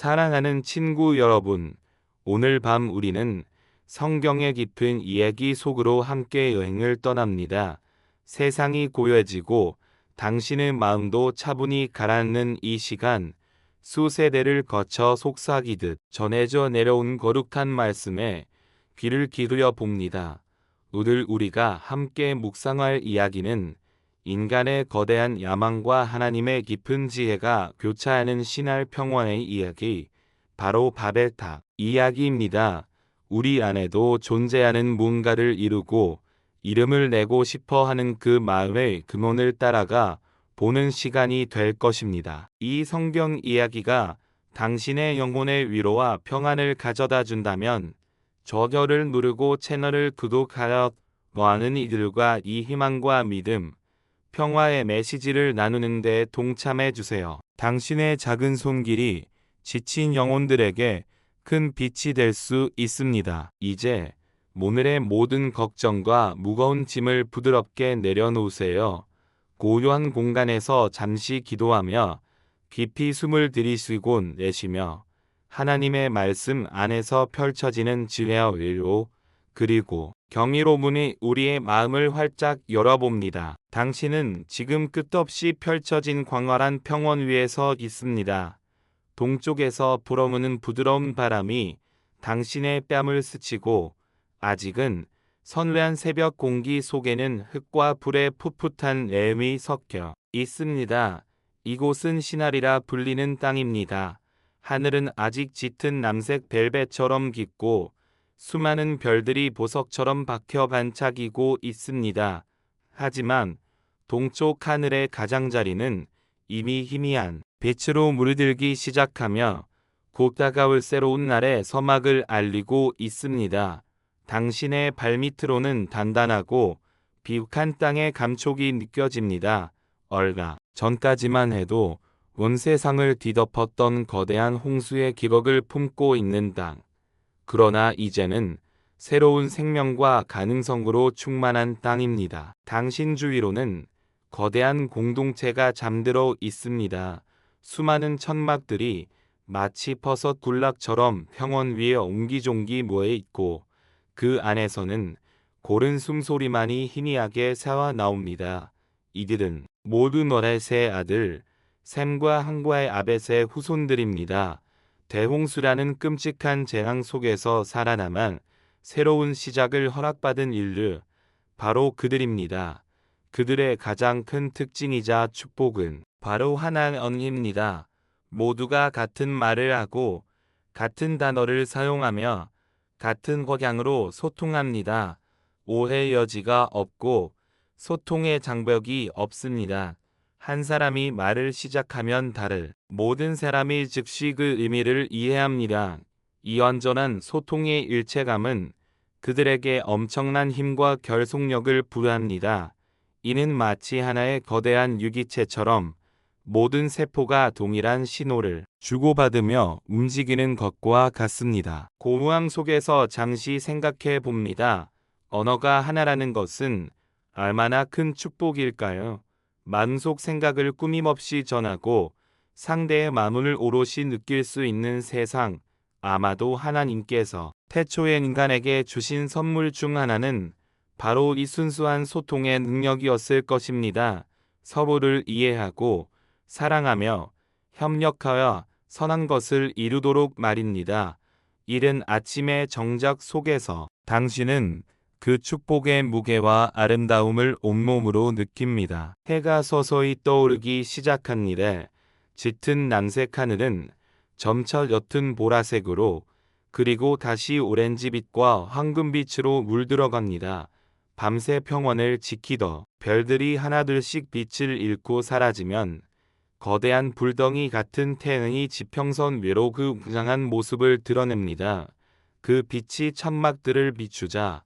사랑하는 친구 여러분, 오늘 밤 우리는 성경의 깊은 이야기 속으로 함께 여행을 떠납니다. 세상이 고요해지고 당신의 마음도 차분히 가라앉는 이 시간, 수세대를 거쳐 속삭이듯 전해져 내려온 거룩한 말씀에 귀를 기울여 봅니다. 오늘 우리가 함께 묵상할 이야기는 인간의 거대한 야망과 하나님의 깊은 지혜가 교차하는 신할 평화의 이야기, 바로 바벨탑 이야기입니다. 우리 안에도 존재하는 무언가를 이루고 이름을 내고 싶어 하는 그 마음의 근원을 따라가 보는 시간이 될 것입니다. 이 성경 이야기가 당신의 영혼의 위로와 평안을 가져다 준다면 저절을 누르고 채널을 구독하여 많은 이들과 이 희망과 믿음, 평화의 메시지를 나누는 데 동참해 주세요. 당신의 작은 손길이 지친 영혼들에게 큰 빛이 될 수 있습니다. 이제 오늘의 모든 걱정과 무거운 짐을 부드럽게 내려놓으세요. 고요한 공간에서 잠시 기도하며 깊이 숨을 들이쉬고 내쉬며 하나님의 말씀 안에서 펼쳐지는 지혜와 위로, 그리고 경이로움이 우리의 마음을 활짝 열어봅니다. 당신은 지금 끝없이 펼쳐진 광활한 평원 위에 서 있습니다. 동쪽에서 불어오는 부드러운 바람이 당신의 뺨을 스치고 아직은 선뢰한 새벽 공기 속에는 흙과 불의 풋풋한 내음이 섞여 있습니다. 이곳은 시나리라 불리는 땅입니다. 하늘은 아직 짙은 남색 벨벳처럼 깊고 수많은 별들이 보석처럼 박혀 반짝이고 있습니다. 하지만 동쪽 하늘의 가장자리는 이미 희미한 빛으로 물들기 시작하며 곧 다가올 새로운 날의 서막을 알리고 있습니다. 당신의 발밑으로는 단단하고 비옥한 땅의 감촉이 느껴집니다. 얼마 전까지만 해도 온 세상을 뒤덮었던 거대한 홍수의 기록을 품고 있는 땅. 그러나 이제는 새로운 생명과 가능성으로 충만한 땅입니다. 당신 주위로는 거대한 공동체가 잠들어 있습니다. 수많은 천막들이 마치 버섯 군락처럼 평원 위에 옹기종기 모여 있고 그 안에서는 고른 숨소리만이 희미하게 새어 나옵니다. 이들은 모두 노렛의 아들 셈과 항과의 아벳의 후손들입니다. 대홍수라는 끔찍한 재앙 속에서 살아남아 새로운 시작을 허락받은 인류, 바로 그들입니다. 그들의 가장 큰 특징이자 축복은 바로 하나입니다. 모두가 같은 말을 하고 같은 단어를 사용하며 같은 억양으로 소통합니다. 오해 여지가 없고 소통의 장벽이 없습니다. 한 사람이 말을 시작하면 모든 사람이 즉시 그 의미를 이해합니다. 이 완전한 소통의 일체감은 그들에게 엄청난 힘과 결속력을 부여합니다. 이는 마치 하나의 거대한 유기체처럼 모든 세포가 동일한 신호를 주고받으며 움직이는 것과 같습니다. 고무함 속에서 잠시 생각해 봅니다. 언어가 하나라는 것은 얼마나 큰 축복일까요? 마음속 생각을 꾸밈없이 전하고 상대의 마음을 오롯이 느낄 수 있는 세상, 아마도 하나님께서 태초에 인간에게 주신 선물 중 하나는 바로 이 순수한 소통의 능력이었을 것입니다. 서로를 이해하고 사랑하며 협력하여 선한 것을 이루도록 말입니다. 이른 아침의 정작 속에서 당신은 그 축복의 무게와 아름다움을 온몸으로 느낍니다. 해가 서서히 떠오르기 시작합니다. 짙은 남색 하늘은 점차 옅은 보라색으로 그리고 다시 오렌지빛과 황금빛으로 물들어갑니다. 밤새 평원을 지키던 별들이 하나둘씩 빛을 잃고 사라지면 거대한 불덩이 같은 태양이 지평선 위로 그 웅장한 모습을 드러냅니다. 그 빛이 천막들을 비추자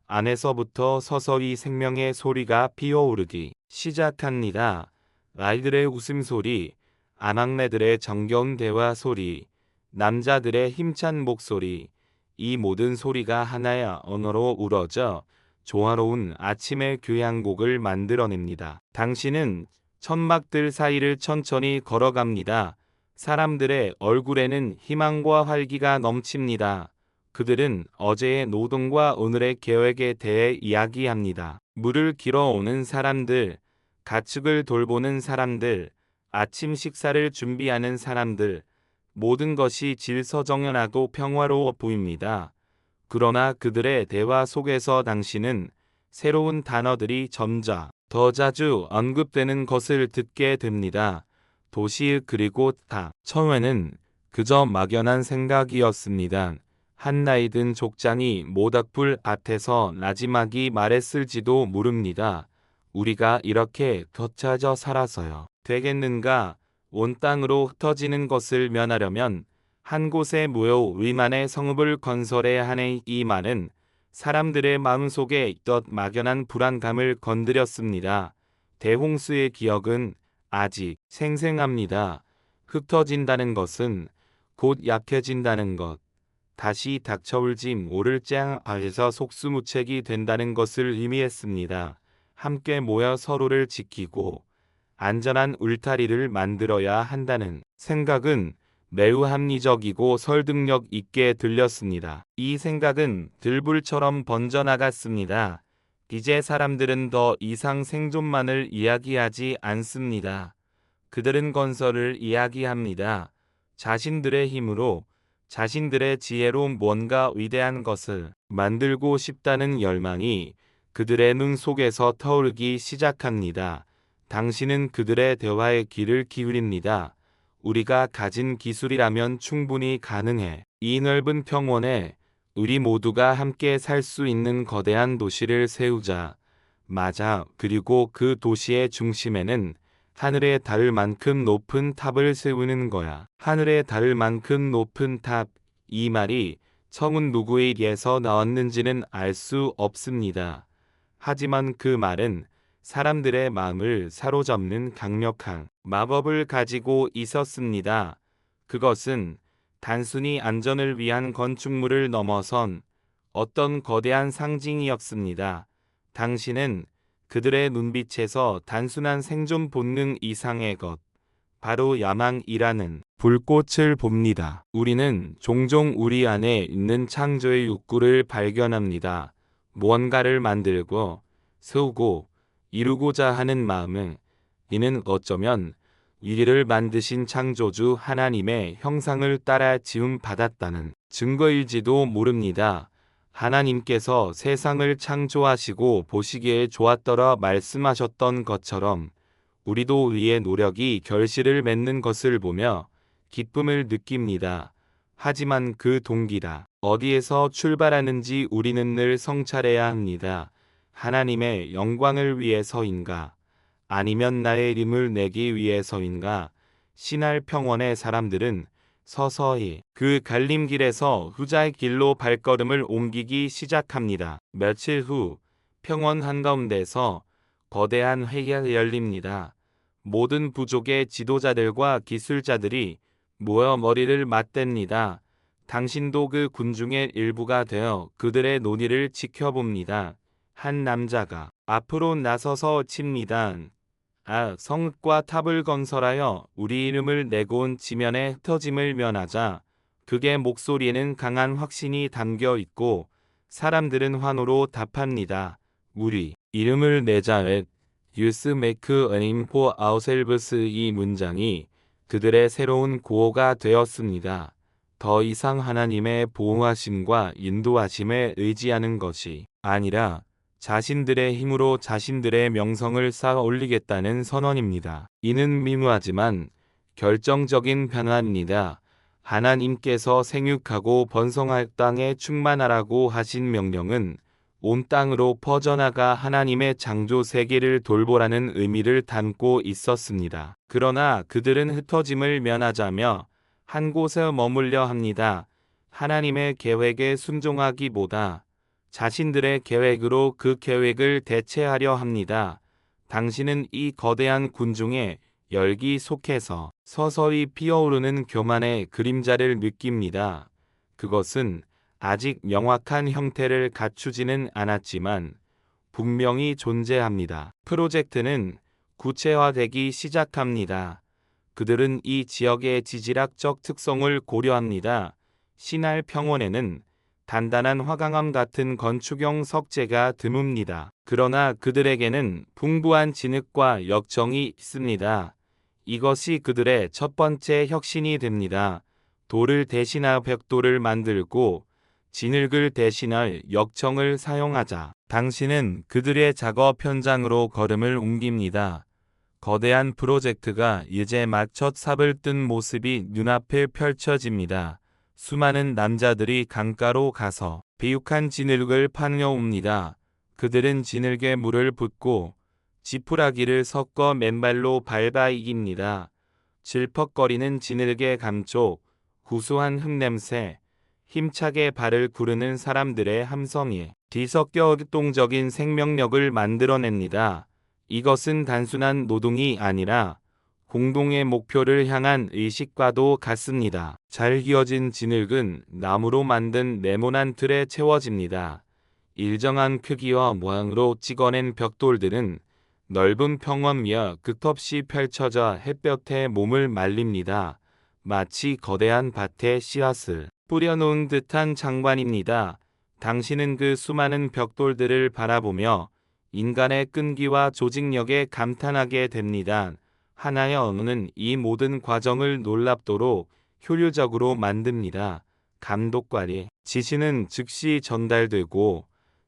안에서부터 서서히 생명의 소리가 피어오르기 시작합니다. 아이들의 웃음소리, 아낙네들의 정겨운 대화 소리, 남자들의 힘찬 목소리, 이 모든 소리가 하나의 언어로 우러져 조화로운 아침의 교향곡을 만들어냅니다. 당신은 천막들 사이를 천천히 걸어갑니다. 사람들의 얼굴에는 희망과 활기가 넘칩니다. 그들은 어제의 노동과 오늘의 계획에 대해 이야기합니다. 물을 길어오는 사람들, 가축을 돌보는 사람들, 아침 식사를 준비하는 사람들, 모든 것이 질서정연하고 평화로워 보입니다. 그러나 그들의 대화 속에서 당신은 새로운 단어들이 점자 더 자주 언급되는 것을 듣게 됩니다. 도시 그리고 타. 처음에는 그저 막연한 생각이었습니다. 한 나이 든 족장이 모닥불 앞에서 나지막이 말했을지도 모릅니다. 우리가 이렇게 덧차져 살아서요. 되겠는가? 온 땅으로 흩어지는 것을 면하려면 한 곳에 모여 우리만의 성읍을 건설해야 하네. 이 말은 사람들의 마음속에 있던 막연한 불안감을 건드렸습니다. 대홍수의 기억은 아직 생생합니다. 흩어진다는 것은 곧 약해진다는 것, 다시 닥쳐올지 모를 짱 아에서 속수무책이 된다는 것을 의미했습니다. 함께 모여 서로를 지키고 안전한 울타리를 만들어야 한다는 생각은 매우 합리적이고 설득력 있게 들렸습니다. 이 생각은 들불처럼 번져나갔습니다. 이제 사람들은 더 이상 생존만을 이야기하지 않습니다. 그들은 건설을 이야기합니다. 자신들의 힘으로, 자신들의 지혜로 뭔가 위대한 것을 만들고 싶다는 열망이 그들의 눈 속에서 터오르기 시작합니다. 당신은 그들의 대화에 귀를 기울입니다. 우리가 가진 기술이라면 충분히 가능해. 이 넓은 평원에 우리 모두가 함께 살 수 있는 거대한 도시를 세우자. 맞아. 그리고 그 도시의 중심에는 하늘에 닿을 만큼 높은 탑을 세우는 거야. 하늘에 닿을 만큼 높은 탑. 이 말이 처음 누구에게서 나왔는지는 알 수 없습니다. 하지만 그 말은 사람들의 마음을 사로잡는 강력한 마법을 가지고 있었습니다. 그것은 단순히 안전을 위한 건축물을 넘어선 어떤 거대한 상징이었습니다. 당신은 그들의 눈빛에서 단순한 생존 본능 이상의 것, 바로 야망이라는 불꽃을 봅니다. 우리는 종종 우리 안에 있는 창조의 욕구를 발견합니다. 무언가를 만들고, 세우고, 이루고자 하는 마음은 이는 어쩌면 우리를 만드신 창조주 하나님의 형상을 따라 지음받았다는 증거일지도 모릅니다. 하나님께서 세상을 창조하시고 보시기에 좋았더라 말씀하셨던 것처럼 우리도 우리의 노력이 결실을 맺는 것을 보며 기쁨을 느낍니다. 하지만 그 동기가 어디에서 출발하는지 우리는 늘 성찰해야 합니다. 하나님의 영광을 위해서인가? 아니면 나의 이름을 내기 위해서인가? 신할 평원의 사람들은 서서히 그 갈림길에서 후자의 길로 발걸음을 옮기기 시작합니다. 며칠 후 평원 한가운데서 거대한 회의가 열립니다. 모든 부족의 지도자들과 기술자들이 모여 머리를 맞댑니다. 당신도 그 군중의 일부가 되어 그들의 논의를 지켜봅니다. 한 남자가 앞으로 나서서 칩니다. 성읍과 탑을 건설하여 우리 이름을 내고 온 지면의 흩어짐을 면하자. 그의 목소리에는 강한 확신이 담겨 있고 사람들은 환호로 답합니다. 우리 이름을 내자. Use make a name for ourselves. 이 문장이 그들의 새로운 구호가 되었습니다. 더 이상 하나님의 보호하심과 인도하심에 의지하는 것이 아니라 자신들의 힘으로 자신들의 명성을 쌓아 올리겠다는 선언입니다. 이는 미묘하지만 결정적인 변화입니다. 하나님께서 생육하고 번성할 땅에 충만하라고 하신 명령은 온 땅으로 퍼져나가 하나님의 창조 세계를 돌보라는 의미를 담고 있었습니다. 그러나 그들은 흩어짐을 면하자며 한 곳에 머물려 합니다. 하나님의 계획에 순종하기보다 자신들의 계획으로 그 계획을 대체하려 합니다. 당신은 이 거대한 군중의 열기 속에서 서서히 피어오르는 교만의 그림자를 느낍니다. 그것은 아직 명확한 형태를 갖추지는 않았지만 분명히 존재합니다. 프로젝트는 구체화되기 시작합니다. 그들은 이 지역의 지질학적 특성을 고려합니다. 신할 평원에는 단단한 화강암 같은 건축용 석재가 드뭅니다. 그러나 그들에게는 풍부한 진흙과 역청이 있습니다. 이것이 그들의 첫 번째 혁신이 됩니다. 돌을 대신할 벽돌을 만들고 진흙을 대신할 역청을 사용하자. 당신은 그들의 작업 현장으로 걸음을 옮깁니다. 거대한 프로젝트가 이제 막 첫 삽을 뜬 모습이 눈앞에 펼쳐집니다. 수많은 남자들이 강가로 가서 비육한 진흙을 파내옵니다. 그들은 진흙에 물을 붓고 지푸라기를 섞어 맨발로 밟아 이깁니다. 질퍽거리는 진흙의 감촉, 구수한 흙냄새, 힘차게 발을 구르는 사람들의 함성이 뒤섞여 격동적인 생명력을 만들어냅니다. 이것은 단순한 노동이 아니라 공동의 목표를 향한 의식과도 같습니다. 잘 기어진 진흙은 나무로 만든 네모난 틀에 채워집니다. 일정한 크기와 모양으로 찍어낸 벽돌들은 넓은 평원 위에 끝없이 펼쳐져 햇볕에 몸을 말립니다. 마치 거대한 밭에 씨앗을 뿌려놓은 듯한 장관입니다. 당신은 그 수많은 벽돌들을 바라보며 인간의 끈기와 조직력에 감탄하게 됩니다. 하나의 언어는 이 모든 과정을 놀랍도록 효율적으로 만듭니다. 감독관리 지시는 즉시 전달되고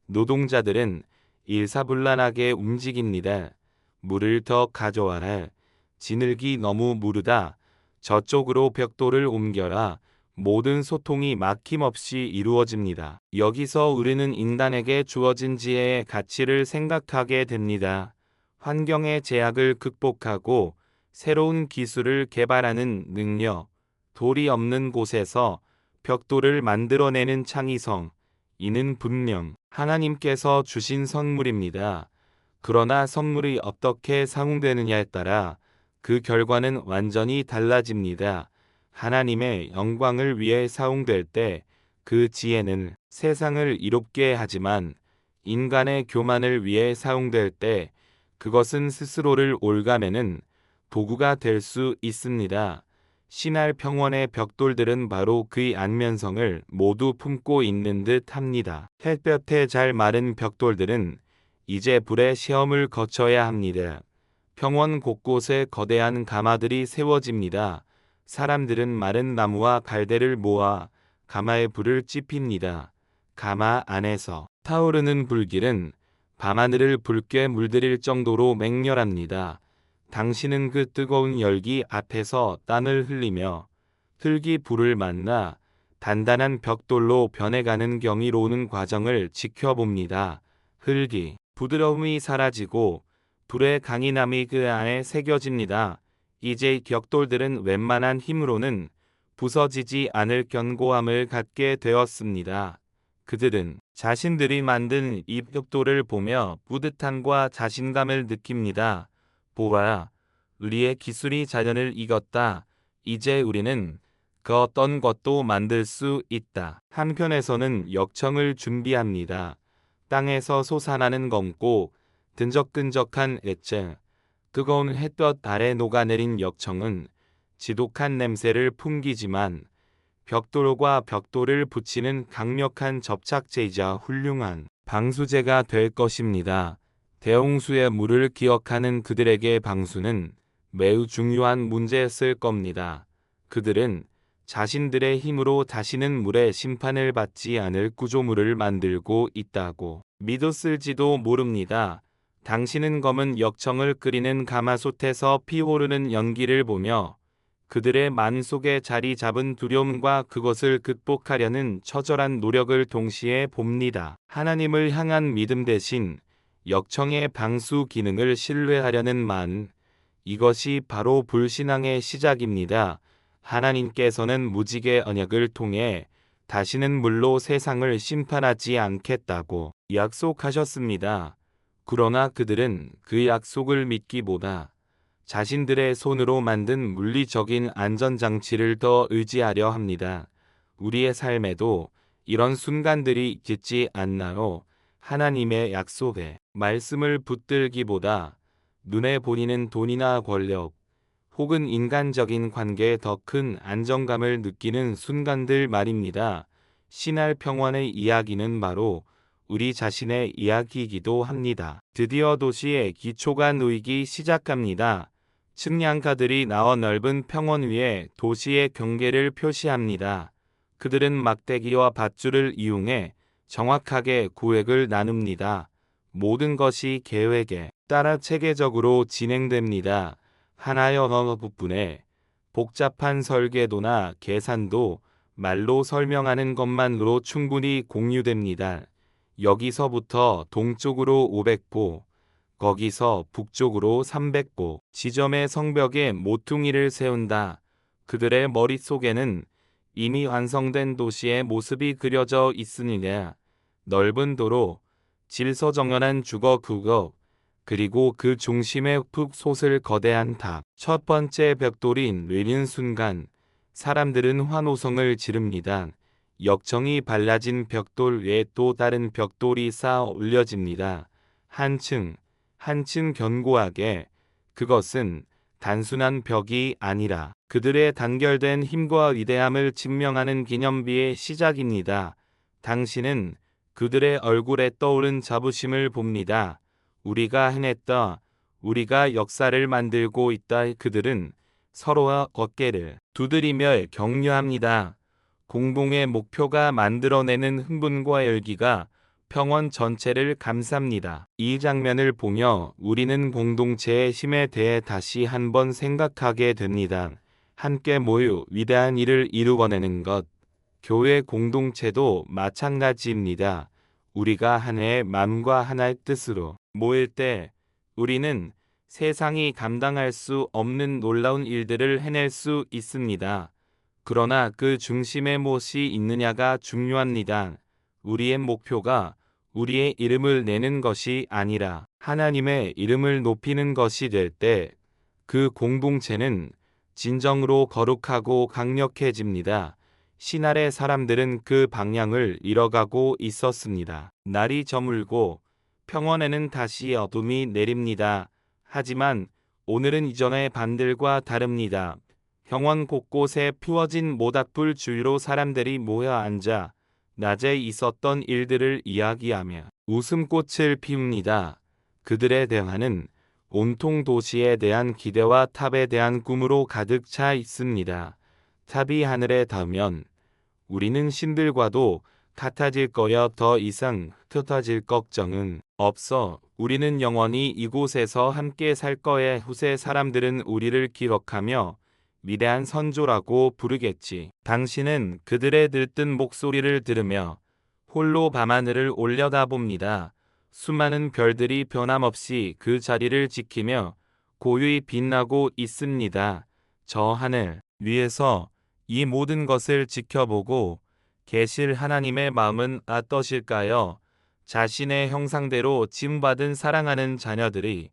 노동자들은 일사불란하게 움직입니다. 물을 더 가져와라. 진흙이 너무 무르다. 저쪽으로 벽돌을 옮겨라. 모든 소통이 막힘없이 이루어집니다. 여기서 우리는 인간에게 주어진 지혜의 가치를 생각하게 됩니다. 환경의 제약을 극복하고 새로운 기술을 개발하는 능력, 돌이 없는 곳에서 벽돌을 만들어내는 창의성, 이는 분명 하나님께서 주신 선물입니다. 그러나 선물이 어떻게 사용되느냐에 따라 그 결과는 완전히 달라집니다. 하나님의 영광을 위해 사용될 때 그 지혜는 세상을 이롭게 하지만 인간의 교만을 위해 사용될 때 그것은 스스로를 옭아매는 도구가 될 수 있습니다. 신할 평원의 벽돌들은 바로 그의 안면성을 모두 품고 있는 듯 합니다. 햇볕에 잘 마른 벽돌들은 이제 불의 시험을 거쳐야 합니다. 평원 곳곳에 거대한 가마들이 세워집니다. 사람들은 마른 나무와 갈대를 모아 가마에 불을 지핍니다. 가마 안에서 타오르는 불길은 밤하늘을 붉게 물들일 정도로 맹렬합니다. 당신은 그 뜨거운 열기 앞에서 땀을 흘리며 흙이 불을 만나 단단한 벽돌로 변해가는 경이로운 과정을 지켜봅니다. 흙이 부드러움이 사라지고 불의 강인함이 그 안에 새겨집니다. 이제 벽돌들은 웬만한 힘으로는 부서지지 않을 견고함을 갖게 되었습니다. 그들은 자신들이 만든 이 벽돌을 보며 뿌듯함과 자신감을 느낍니다. 보아라, 우리의 기술이 자연을 이겼다. 이제 우리는 그 어떤 것도 만들 수 있다. 한편에서는 역청을 준비합니다. 땅에서 솟아나는 검고 끈적끈적한 액체, 뜨거운 햇볕 아래 녹아내린 역청은 지독한 냄새를 풍기지만 벽돌과 벽돌을 붙이는 강력한 접착제이자 훌륭한 방수제가 될 것입니다. 대홍수의 물을 기억하는 그들에게 방수는 매우 중요한 문제였을 겁니다. 그들은 자신들의 힘으로 다시는 물의 심판을 받지 않을 구조물을 만들고 있다고 믿었을지도 모릅니다. 당신은 검은 역청을 끓이는 가마솥에서 피오르는 연기를 보며 그들의 마음속에 자리 잡은 두려움과 그것을 극복하려는 처절한 노력을 동시에 봅니다. 하나님을 향한 믿음 대신 역청의 방수 기능을 신뢰하려는 마음, 이것이 바로 불신앙의 시작입니다. 하나님께서는 무지개 언약을 통해 다시는 물로 세상을 심판하지 않겠다고 약속하셨습니다. 그러나 그들은 그 약속을 믿기보다 자신들의 손으로 만든 물리적인 안전장치를 더 의지하려 합니다. 우리의 삶에도 이런 순간들이 있지 않나요? 하나님의 약속에 말씀을 붙들기보다 눈에 보이는 돈이나 권력, 혹은 인간적인 관계에 더 큰 안정감을 느끼는 순간들 말입니다. 신할 평원의 이야기는 바로 우리 자신의 이야기이기도 합니다. 드디어 도시의 기초가 놓이기 시작합니다. 측량가들이 나와 넓은 평원 위에 도시의 경계를 표시합니다. 그들은 막대기와 밧줄을 이용해 정확하게 구획을 나눕니다. 모든 것이 계획에 따라 체계적으로 진행됩니다. 하나의 언어 부분에 복잡한 설계도나 계산도 말로 설명하는 것만으로 충분히 공유됩니다. 여기서부터 동쪽으로 500보, 거기서 북쪽으로 300보 지점의 성벽에 모퉁이를 세운다. 그들의 머릿속에는 이미 완성된 도시의 모습이 그려져 있으니라. 넓은 도로, 질서정연한 주거 구역, 그리고 그 중심에 푹 솟을 거대한 탑. 첫 번째 벽돌이 내리는 순간 사람들은 환호성을 지릅니다. 역청이 발라진 벽돌 위에 또 다른 벽돌이 쌓아 올려집니다. 한층 한층 견고하게. 그것은 단순한 벽이 아니라 그들의 단결된 힘과 위대함을 증명하는 기념비의 시작입니다. 당신은 그들의 얼굴에 떠오른 자부심을 봅니다. 우리가 해냈다. 우리가 역사를 만들고 있다. 그들은 서로와 어깨를 두드리며 격려합니다. 공동의 목표가 만들어내는 흥분과 열기가 평원 전체를 감쌉니다. 이 장면을 보며 우리는 공동체의 힘에 대해 다시 한번 생각하게 됩니다. 함께 모여 위대한 일을 이루어내는 것. 교회 공동체도 마찬가지입니다. 우리가 하나의 마음과 하나의 뜻으로 모일 때 우리는 세상이 감당할 수 없는 놀라운 일들을 해낼 수 있습니다. 그러나 그 중심에 무엇이 있느냐가 중요합니다. 우리의 목표가 우리의 이름을 내는 것이 아니라 하나님의 이름을 높이는 것이 될 때 그 공동체는 진정으로 거룩하고 강력해집니다. 신할의 사람들은 그 방향을 잃어가고 있었습니다. 날이 저물고 평원에는 다시 어둠이 내립니다. 하지만 오늘은 이전의 밤들과 다릅니다. 평원 곳곳에 피워진 모닥불 주위로 사람들이 모여 앉아 낮에 있었던 일들을 이야기하며 웃음꽃을 피웁니다. 그들의 대화는 온통 도시에 대한 기대와 탑에 대한 꿈으로 가득 차 있습니다. 탑이 하늘에 닿으면 우리는 신들과도 같아질 거여 더 이상 흩어질 걱정은 없어. 우리는 영원히 이곳에서 함께 살 거에 후세 사람들은 우리를 기억하며 위대한 선조라고 부르겠지. 당신은 그들의 들뜬 목소리를 들으며 홀로 밤하늘을 올려다봅니다. 수많은 별들이 변함없이 그 자리를 지키며 고요히 빛나고 있습니다. 저 하늘 위에서 이 모든 것을 지켜보고 계실 하나님의 마음은 어떠실까요? 자신의 형상대로 지음받은 사랑하는 자녀들이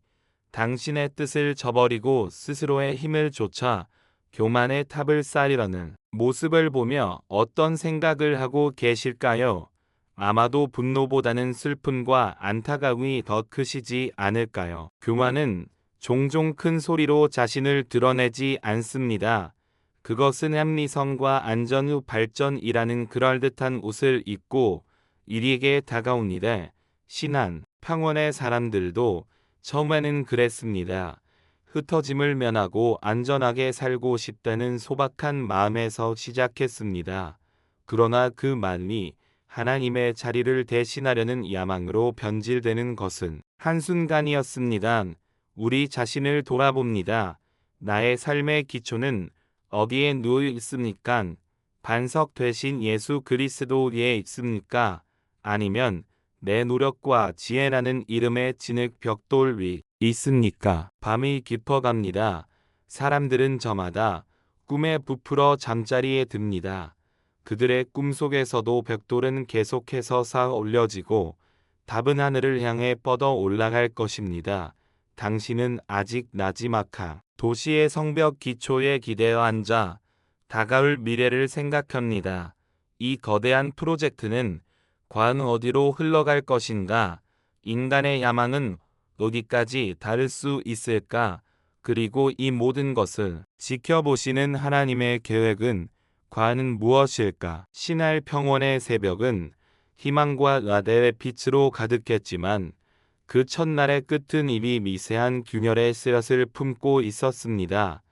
당신의 뜻을 저버리고 스스로의 힘을 좇아 교만의 탑을 쌓으려는 모습을 보며 어떤 생각을 하고 계실까요? 아마도 분노보다는 슬픔과 안타까움이 더 크시지 않을까요? 교만은 종종 큰 소리로 자신을 드러내지 않습니다. 그것은 합리성과 안전 후 발전이라는 그럴듯한 옷을 입고 이리에게 다가옵니다. 신한 평원의 사람들도 처음에는 그랬습니다. 흩어짐을 면하고 안전하게 살고 싶다는 소박한 마음에서 시작했습니다. 그러나 그 마음이 하나님의 자리를 대신하려는 야망으로 변질되는 것은 한순간이었습니다. 우리 자신을 돌아봅니다. 나의 삶의 기초는 어디에 누워 있습니까? 반석 되신 예수 그리스도 위에 있습니까? 아니면 내 노력과 지혜라는 이름의 진흙 벽돌 위 있습니까? 밤이 깊어갑니다. 사람들은 저마다 꿈에 부풀어 잠자리에 듭니다. 그들의 꿈속에서도 벽돌은 계속해서 쌓아 올려지고 답은 하늘을 향해 뻗어 올라갈 것입니다. 당신은 아직 나지막한 도시의 성벽 기초에 기대어 앉아 다가올 미래를 생각합니다. 이 거대한 프로젝트는 과연 어디로 흘러갈 것인가? 인간의 야망은 어디까지 닿을 수 있을까? 그리고 이 모든 것을 지켜보시는 하나님의 계획은 과연 무엇일까? 신할 평원의 새벽은 희망과 라델의 빛으로 가득했지만 그 첫날의 끝은 이미 미세한 균열의 씨앗을 품고 있었습니다.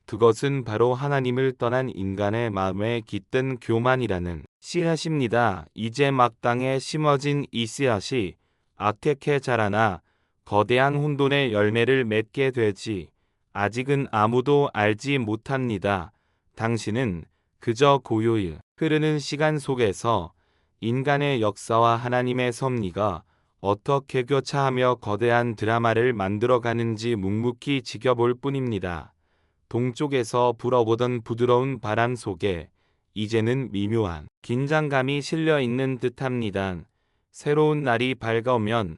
그것은 바로 하나님을 떠난 인간의 마음에 깃든 교만이라는 씨앗입니다. 이제 막당에 심어진 이 씨앗이 악하게 자라나 거대한 혼돈의 열매를 맺게 되지 아직은 아무도 알지 못합니다. 당신은 그저 고요히 흐르는 시간 속에서 인간의 역사와 하나님의 섭리가 어떻게 교차하며 거대한 드라마를 만들어가는지 묵묵히 지켜볼 뿐입니다. 동쪽에서 불어보던 부드러운 바람 속에 이제는 미묘한 긴장감이 실려 있는 듯합니다. 새로운 날이 밝아오면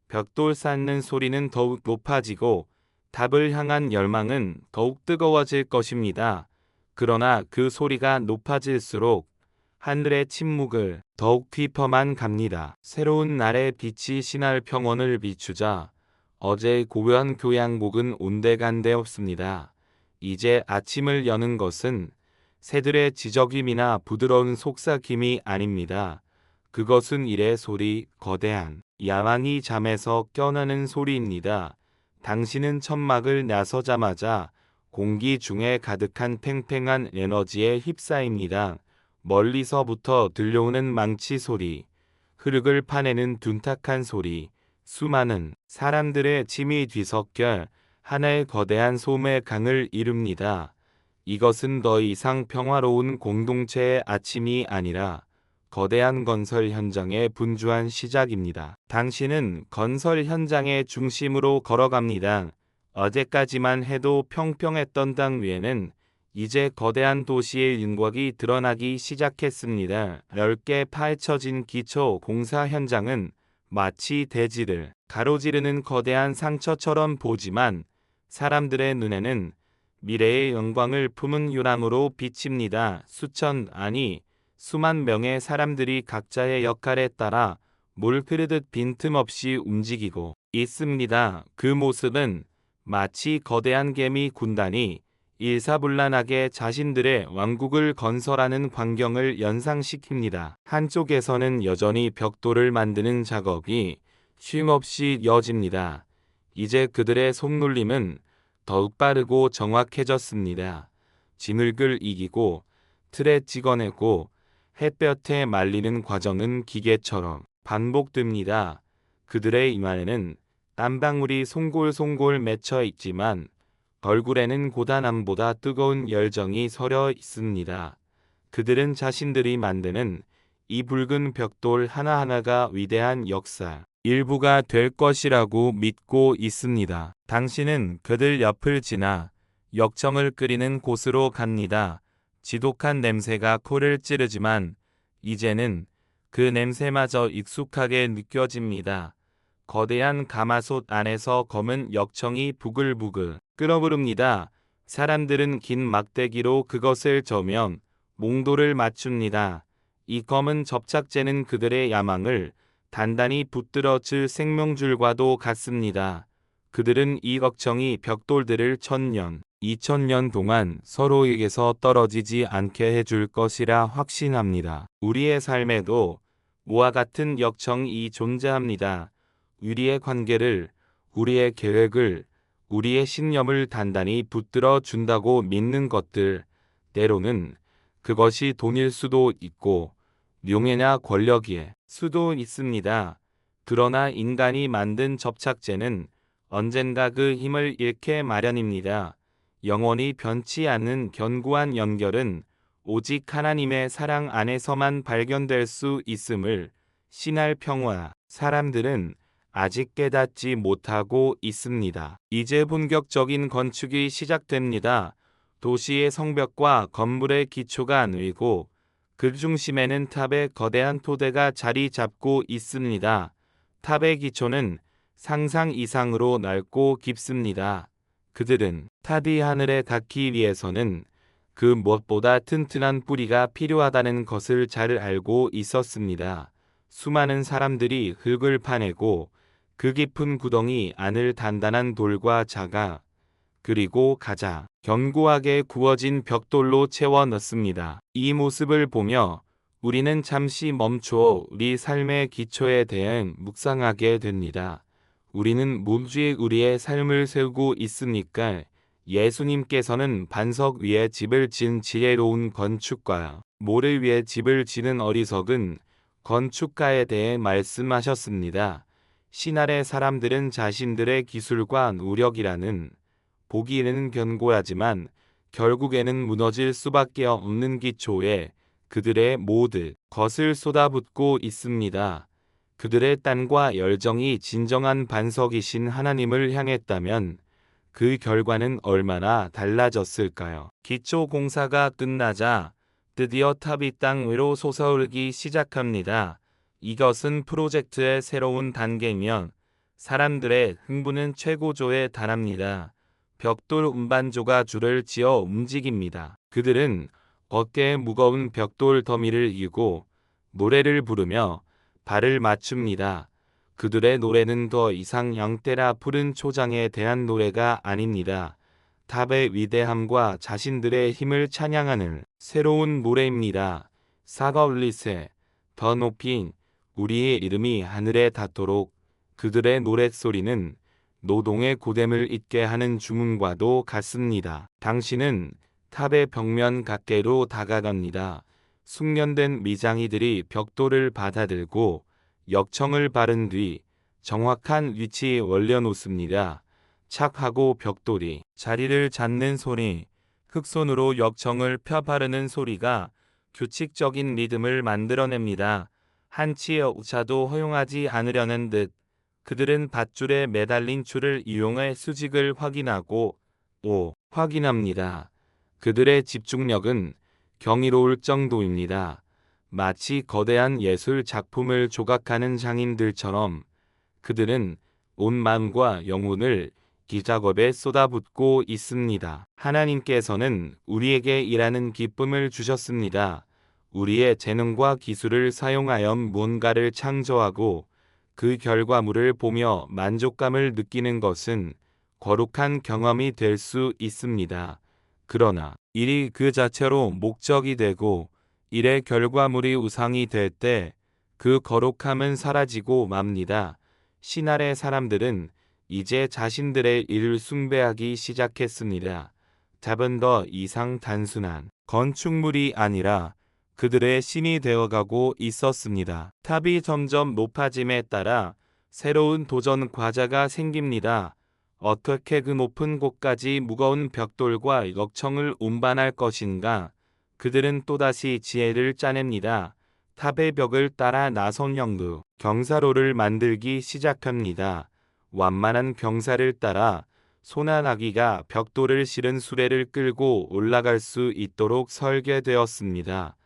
벽돌 쌓는 소리는 더욱 높아지고 답을 향한 열망은 더욱 뜨거워질 것입니다. 그러나 그 소리가 높아질수록 하늘의 침묵을 더욱 깊어만 갑니다. 새로운 날의 빛이 신할 평원을 비추자 어제의 고요한 교양곡은 온데간데 없습니다. 이제 아침을 여는 것은 새들의 지저귀이나 부드러운 속삭임이 아닙니다. 그것은 일의 소리, 거대한 야망이 잠에서 깨어나는 소리입니다. 당신은 천막을 나서자마자 공기 중에 가득한 팽팽한 에너지에 휩싸입니다. 멀리서부터 들려오는 망치 소리, 흙을 파내는 둔탁한 소리, 수많은 사람들의 침이 뒤섞여 하나의 거대한 소음의 강을 이룹니다. 이것은 더 이상 평화로운 공동체의 아침이 아니라 거대한 건설 현장의 분주한 시작입니다. 당신은 건설 현장의 중심으로 걸어갑니다. 어제까지만 해도 평평했던 땅 위에는 이제 거대한 도시의 윤곽이 드러나기 시작했습니다. 넓게 파헤쳐진 기초 공사 현장은 마치 대지를 가로지르는 거대한 상처처럼 보지만 사람들의 눈에는 미래의 영광을 품은 요람으로 비칩니다. 수천, 아니 수만 명의 사람들이 각자의 역할에 따라 물 흐르듯 빈틈없이 움직이고 있습니다. 그 모습은 마치 거대한 개미 군단이 일사불란하게 자신들의 왕국을 건설하는 광경을 연상시킵니다. 한쪽에서는 여전히 벽돌을 만드는 작업이 쉼없이 이어집니다. 이제 그들의 손놀림은 더욱 빠르고 정확해졌습니다. 진흙을 이기고 틀에 찍어내고 햇볕에 말리는 과정은 기계처럼 반복됩니다. 그들의 입안에는 땀방울이 송골송골 맺혀 있지만 얼굴에는 고단함보다 뜨거운 열정이 서려 있습니다. 그들은 자신들이 만드는 이 붉은 벽돌 하나하나가 위대한 역사 일부가 될 것이라고 믿고 있습니다. 당신은 그들 옆을 지나 역청을 끓이는 곳으로 갑니다. 지독한 냄새가 코를 찌르지만 이제는 그 냄새마저 익숙하게 느껴집니다. 거대한 가마솥 안에서 검은 역청이 부글부글 끓어부릅니다. 사람들은 긴 막대기로 그것을 저으면 몽도를 맞춥니다. 이 검은 접착제는 그들의 야망을 단단히 붙들어줄 생명줄과도 같습니다. 그들은 이 역청이 벽돌들을 1000년, 2000년 동안 서로에게서 떨어지지 않게 해줄 것이라 확신합니다. 우리의 삶에도 모와 같은 역청이 존재합니다. 우리의 관계를, 우리의 계획을, 우리의 신념을 단단히 붙들어 준다고 믿는 것들, 때로는 그것이 돈일 수도 있고 명예나 권력일 수도 있습니다. 그러나 인간이 만든 접착제는 언젠가 그 힘을 잃게 마련입니다. 영원히 변치 않는 견고한 연결은 오직 하나님의 사랑 안에서만 발견될 수 있음을 신할 평화 사람들은 아직 깨닫지 못하고 있습니다. 이제 본격적인 건축이 시작됩니다. 도시의 성벽과 건물의 기초가 놓이고 그 중심에는 탑의 거대한 토대가 자리 잡고 있습니다. 탑의 기초는 상상 이상으로 넓고 깊습니다. 그들은 탑이 하늘에 닿기 위해서는 그 무엇보다 튼튼한 뿌리가 필요하다는 것을 잘 알고 있었습니다. 수많은 사람들이 흙을 파내고 그 깊은 구덩이 안을 단단한 돌과 자가 그리고 가장 견고하게 구워진 벽돌로 채워 넣습니다. 이 모습을 보며 우리는 잠시 멈춰 우리 삶의 기초에 대해 묵상하게 됩니다. 우리는 무엇이 우리의 삶을 세우고 있습니까? 예수님께서는 반석 위에 집을 지은 지혜로운 건축가와 모래 위에 집을 지는 어리석은 건축가에 대해 말씀하셨습니다. 신할의 사람들은 자신들의 기술과 노력이라는 보기에는 견고하지만 결국에는 무너질 수밖에 없는 기초에 그들의 모든 것을 쏟아붓고 있습니다. 그들의 땀과 열정이 진정한 반석이신 하나님을 향했다면 그 결과는 얼마나 달라졌을까요? 기초 공사가 끝나자 드디어 탑이 땅 위로 솟아오르기 시작합니다. 이것은 프로젝트의 새로운 단계면 사람들의 흥분은 최고조에 달합니다. 벽돌 운반조가 줄을 지어 움직입니다. 그들은 어깨에 무거운 벽돌 더미를 이고 노래를 부르며 발을 맞춥니다. 그들의 노래는 더 이상 영떼라 푸른 초장에 대한 노래가 아닙니다. 탑의 위대함과 자신들의 힘을 찬양하는 새로운 노래입니다. 사가 울리세 더 높이 우리의 이름이 하늘에 닿도록. 그들의 노랫소리는 노동의 고됨을 잊게 하는 주문과도 같습니다. 당신은 탑의 벽면 가까이로 다가갑니다. 숙련된 미장이들이 벽돌을 받아들고 역청을 바른 뒤 정확한 위치에 올려놓습니다. 착하고 벽돌이 자리를 잡는 소리, 흑손으로 역청을 펴바르는 소리가 규칙적인 리듬을 만들어냅니다. 한치의 오차도 허용하지 않으려는 듯 그들은 밧줄에 매달린 줄을 이용해 수직을 확인하고 또 확인합니다. 그들의 집중력은 경이로울 정도입니다. 마치 거대한 예술 작품을 조각하는 장인들처럼 그들은 온 마음과 영혼을 이 작업에 쏟아붓고 있습니다. 하나님께서는 우리에게 일하는 기쁨을 주셨습니다. 우리의 재능과 기술을 사용하여 무언가를 창조하고 그 결과물을 보며 만족감을 느끼는 것은 거룩한 경험이 될 수 있습니다. 그러나 일이 그 자체로 목적이 되고 일의 결과물이 우상이 될 때 그 거룩함은 사라지고 맙니다. 신할의 사람들은 이제 자신들의 일을 숭배하기 시작했습니다. 탑은 더 이상 단순한 건축물이 아니라 그들의 신이 되어가고 있었습니다. 탑이 점점 높아짐에 따라 새로운 도전 과제가 생깁니다. 어떻게 그 높은 곳까지 무거운 벽돌과 역청을 운반할 것인가? 그들은 또다시 지혜를 짜냅니다. 탑의 벽을 따라 나선 영두 경사로를 만들기 시작합니다. 완만한 경사를 따라 소나나기가 벽돌을 실은 수레를 끌고 올라갈 수 있도록 설계되었습니다.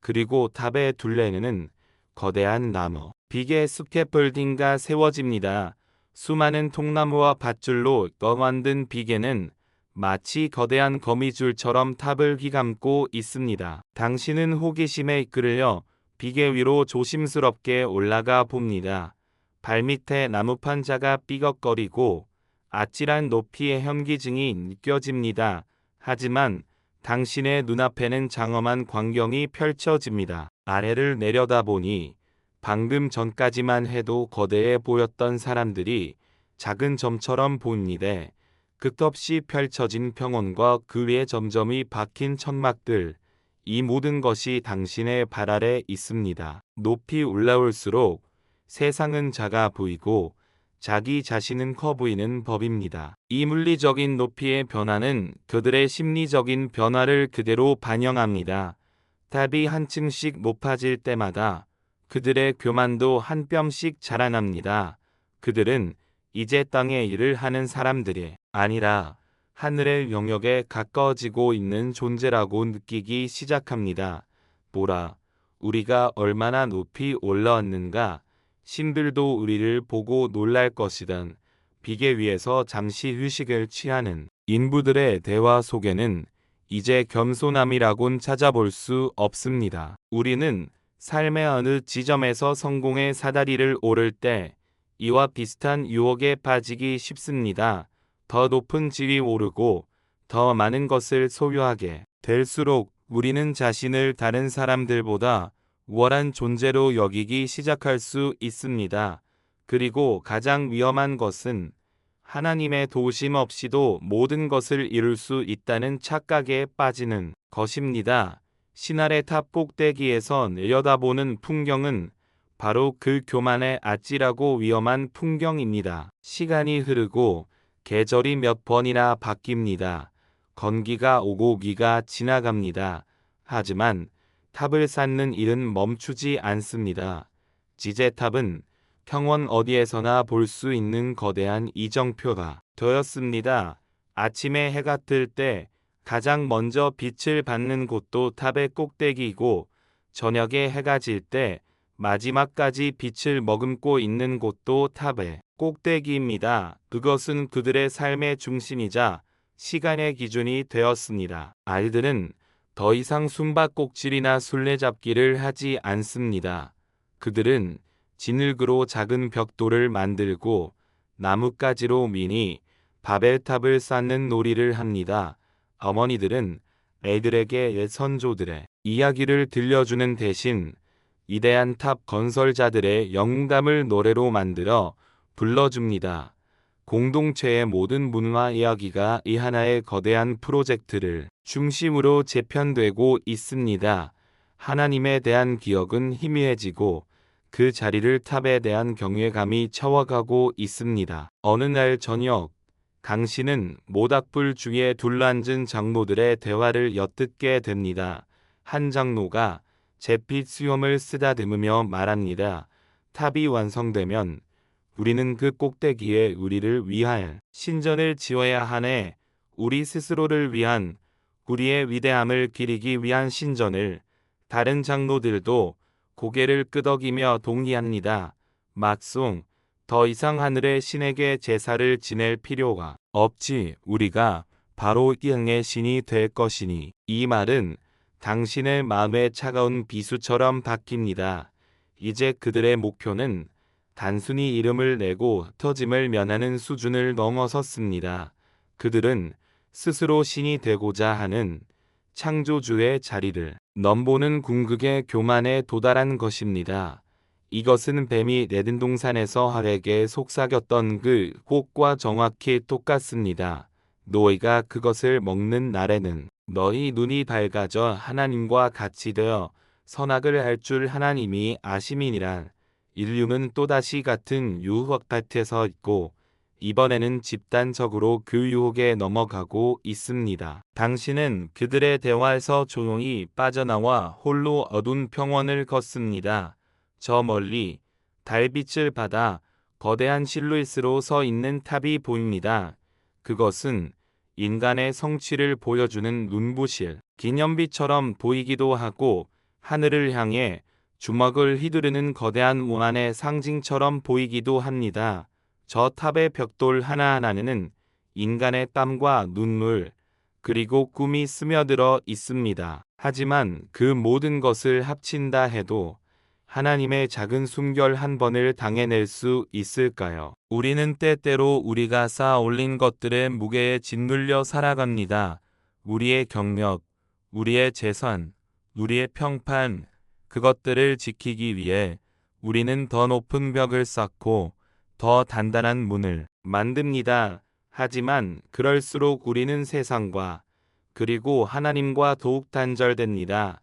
그리고 탑의 둘레는 거대한 나무 비계 스캐폴딩가 세워집니다. 수많은 통나무와 밧줄로 떠만든 비계는 마치 거대한 거미줄처럼 탑을 휘감고 있습니다. 당신은 호기심에 이끌려 비계 위로 조심스럽게 올라가 봅니다. 발밑에 나무판자가 삐걱거리고 아찔한 높이의 현기증이 느껴집니다. 하지만 당신의 눈앞에는 장엄한 광경이 펼쳐집니다. 아래를 내려다보니 방금 전까지만 해도 거대해 보였던 사람들이 작은 점처럼 보입니다. 끝없이 펼쳐진 평원과 그 위에 점점이 박힌 천막들, 이 모든 것이 당신의 발 아래 있습니다. 높이 올라올수록 세상은 작아 보이고 자기 자신은 커 보이는 법입니다. 이 물리적인 높이의 변화는 그들의 심리적인 변화를 그대로 반영합니다. 탑이 한층씩 높아질 때마다 그들의 교만도 한 뼘씩 자라납니다. 그들은 이제 땅의 일을 하는 사람들이 아니라 하늘의 영역에 가까워지고 있는 존재라고 느끼기 시작합니다. 보라, 우리가 얼마나 높이 올라왔는가. 신들도 우리를 보고 놀랄 것이던 비계 위에서 잠시 휴식을 취하는 인부들의 대화 속에는 이제 겸손함이라곤 찾아볼 수 없습니다. 우리는 삶의 어느 지점에서 성공의 사다리를 오를 때 이와 비슷한 유혹에 빠지기 쉽습니다. 더 높은 지위 오르고 더 많은 것을 소유하게 될수록 우리는 자신을 다른 사람들보다 우월한 존재로 여기기 시작할 수 있습니다. 그리고 가장 위험한 것은 하나님의 도우심 없이도 모든 것을 이룰 수 있다는 착각에 빠지는 것입니다. 신할의 탑 꼭대기에서 내려다보는 풍경은 바로 그 교만의 아찔하고 위험한 풍경입니다. 시간이 흐르고 계절이 몇 번이나 바뀝니다. 건기가 오고 기가 지나갑니다. 하지만 탑을 쌓는 일은 멈추지 않습니다. 지제탑은 평원 어디에서나 볼 수 있는 거대한 이정표가 되었습니다. 아침에 해가 뜰 때 가장 먼저 빛을 받는 곳도 탑의 꼭대기이고 저녁에 해가 질 때 마지막까지 빛을 머금고 있는 곳도 탑의 꼭대기입니다. 그것은 그들의 삶의 중심이자 시간의 기준이 되었습니다. 아이들은 더 이상 숨바꼭질이나 술래잡기를 하지 않습니다. 그들은 진흙으로 작은 벽돌을 만들고 나뭇가지로 미니 바벨탑을 쌓는 놀이를 합니다. 어머니들은 애들에게 옛 선조들의 이야기를 들려주는 대신 위대한 탑 건설자들의 영감을 노래로 만들어 불러줍니다. 공동체의 모든 문화 이야기가 이 하나의 거대한 프로젝트를 중심으로 재편되고 있습니다. 하나님에 대한 기억은 희미해지고 그 자리를 탑에 대한 경외감이 채워가고 있습니다. 어느 날 저녁, 강씨는 모닥불 주위에 둘러앉은 장로들의 대화를 엿듣게 됩니다. 한 장로가 잿빛 수염을 쓰다듬으며 말합니다. 탑이 완성되면 우리는 그 꼭대기에 우리를 위할 신전을 지어야 하네. 우리 스스로를 위한, 우리의 위대함을 기리기 위한 신전을. 다른 장로들도 고개를 끄덕이며 동의합니다. 막송, 더 이상 하늘의 신에게 제사를 지낼 필요가 없지. 우리가 바로 땅의 신이 될 것이니. 이 말은 당신의 마음의 차가운 비수처럼 바뀝니다. 이제 그들의 목표는 단순히 이름을 내고 흩어짐을 면하는 수준을 넘어섰습니다. 그들은 스스로 신이 되고자 하는 창조주의 자리를 넘보는 궁극의 교만에 도달한 것입니다. 이것은 뱀이 내든 동산에서 활에게 속삭였던 그 꽃과 정확히 똑같습니다. 너희가 그것을 먹는 날에는 너희 눈이 밝아져 하나님과 같이 되어 선악을 알 줄 하나님이 아심이니라. 인류는 또다시 같은 유혹 밭에서 있고 이번에는 집단적으로 그 유혹에 넘어가고 있습니다. 당신은 그들의 대화에서 조용히 빠져나와 홀로 어두운 평원을 걷습니다. 저 멀리 달빛을 받아 거대한 실루엣으로 서 있는 탑이 보입니다. 그것은 인간의 성취를 보여주는 눈부실 기념비처럼 보이기도 하고 하늘을 향해 주먹을 휘두르는 거대한 원한의 상징처럼 보이기도 합니다. 저 탑의 벽돌 하나하나는 인간의 땀과 눈물 그리고 꿈이 스며들어 있습니다. 하지만 그 모든 것을 합친다 해도 하나님의 작은 숨결 한 번을 당해낼 수 있을까요? 우리는 때때로 우리가 쌓아 올린 것들의 무게에 짓눌려 살아갑니다. 우리의 경력, 우리의 재산, 우리의 평판, 그것들을 지키기 위해 우리는 더 높은 벽을 쌓고 더 단단한 문을 만듭니다. 하지만 그럴수록 우리는 세상과 그리고 하나님과 더욱 단절됩니다.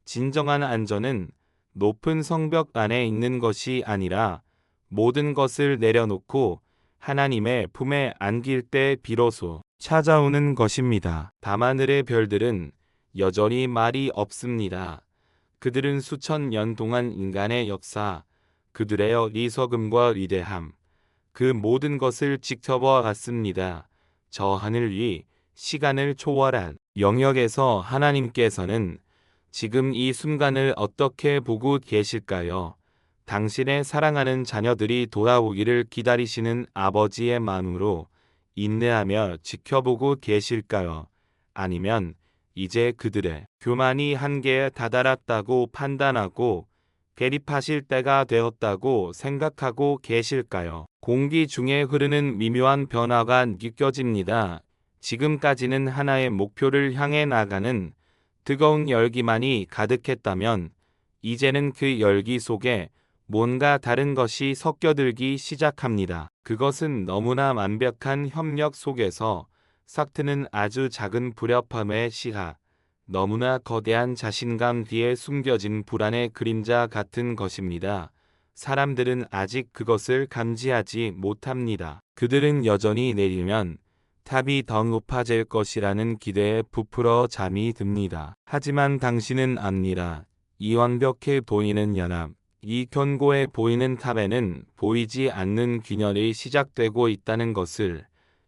진정한 안전은 높은 성벽 안에 있는 것이 아니라 모든 것을 내려놓고 하나님의 품에 안길 때 비로소 찾아오는 것입니다. 밤하늘의 별들은 여전히 말이 없습니다. 그들은 수천 년 동안 인간의 역사, 그들의 어리석음과 위대함, 그 모든 것을 지켜봐 왔습니다. 저 하늘 위 시간을 초월한 영역에서 하나님께서는 지금 이 순간을 어떻게 보고 계실까요? 당신의 사랑하는 자녀들이 돌아오기를 기다리시는 아버지의 마음으로 인내하며 지켜보고 계실까요? 아니면 이제 그들의 교만이 한계에 다다랐다고 판단하고 대립하실 때가 되었다고 생각하고 계실까요? 공기 중에 흐르는 미묘한 변화가 느껴집니다. 지금까지는 하나의 목표를 향해 나가는 뜨거운 열기만이 가득했다면 이제는 그 열기 속에 뭔가 다른 것이 섞여들기 시작합니다. 그것은 너무나 완벽한 협력 속에서 싹트는 아주 작은 불협화음의 시작, 너무나 거대한 자신감 뒤에 숨겨진 불안의 그림자 같은 것입니다. 사람들은 아직 그것을 감지하지 못합니다. 그들은 여전히 내리면 탑이 더 높아질 것이라는 기대에 부풀어 잠이 듭니다. 하지만 당신은 압니다. 이 완벽해 보이는 연합, 이 견고해 보이는 탑에는 보이지 않는 균열이 시작되고 있다는 것을.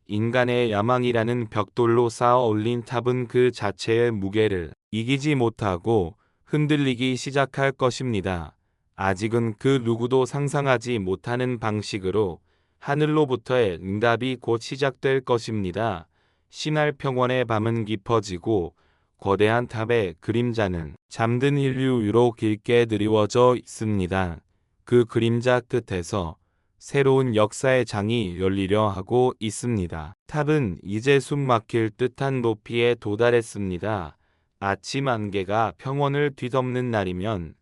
인간의 야망이라는 벽돌로 쌓아 올린 탑은 그 자체의 무게를 이기지 못하고 흔들리기 시작할 것입니다. 아직은 그 누구도 상상하지 못하는 방식으로 하늘로부터의 응답이 곧 시작될 것입니다. 신할 평원의 밤은 깊어지고 거대한 탑의 그림자는 잠든 인류 위로 길게 드리워져 있습니다. 그 그림자 끝에서 새로운 역사의 장이 열리려 하고 있습니다. 탑은 이제 숨 막힐 듯한 높이에 도달했습니다. 아침 안개가 평원을 뒤덮는 날이면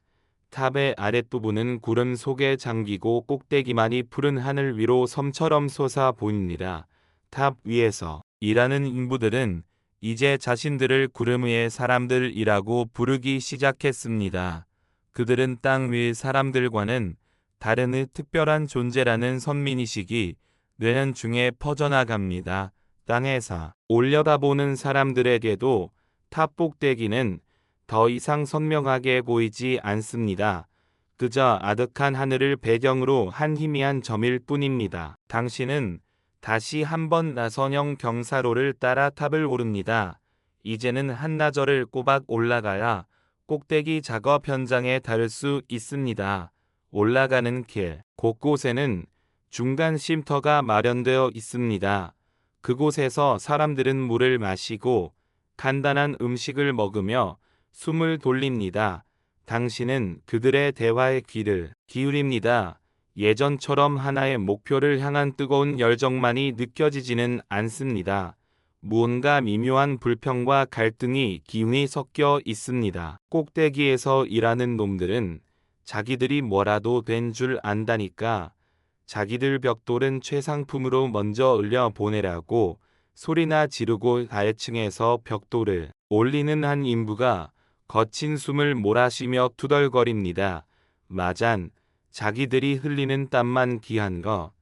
탑의 아랫부분은 구름 속에 잠기고 꼭대기만이 푸른 하늘 위로 섬처럼 솟아 보입니다. 탑 위에서 일하는 인부들은 이제 자신들을 구름 위의 사람들이라고 부르기 시작했습니다. 그들은 땅 위 사람들과는 다른 특별한 존재라는 선민의식이 뇌현 중에 퍼져나갑니다. 땅에서 올려다보는 사람들에게도 탑 꼭대기는 더 이상 선명하게 보이지 않습니다. 그저 아득한 하늘을 배경으로 한 희미한 점일 뿐입니다. 당신은 다시 한번 나선형 경사로를 따라 탑을 오릅니다. 이제는 한나절을 꼬박 올라가야 꼭대기 작업 현장에 닿을 수 있습니다. 올라가는 길, 곳곳에는 중간 쉼터가 마련되어 있습니다. 그곳에서 사람들은 물을 마시고 간단한 음식을 먹으며 숨을 돌립니다. 당신은 그들의 대화에 귀를 기울입니다. 예전처럼 하나의 목표를 향한 뜨거운 열정만이 느껴지지는 않습니다. 무언가 미묘한 불평과 갈등이 기운이 섞여 있습니다. 꼭대기에서 일하는 놈들은 자기들이 뭐라도 된 줄 안다니까 자기들 벽돌은 최상품으로 먼저 올려 보내라고 소리나 지르고 아래층에서 벽돌을 올리는 한 인부가 거친 숨을 몰아쉬며 투덜거립니다. 마잔, 자기들이 흘리는 땀만 귀한 거.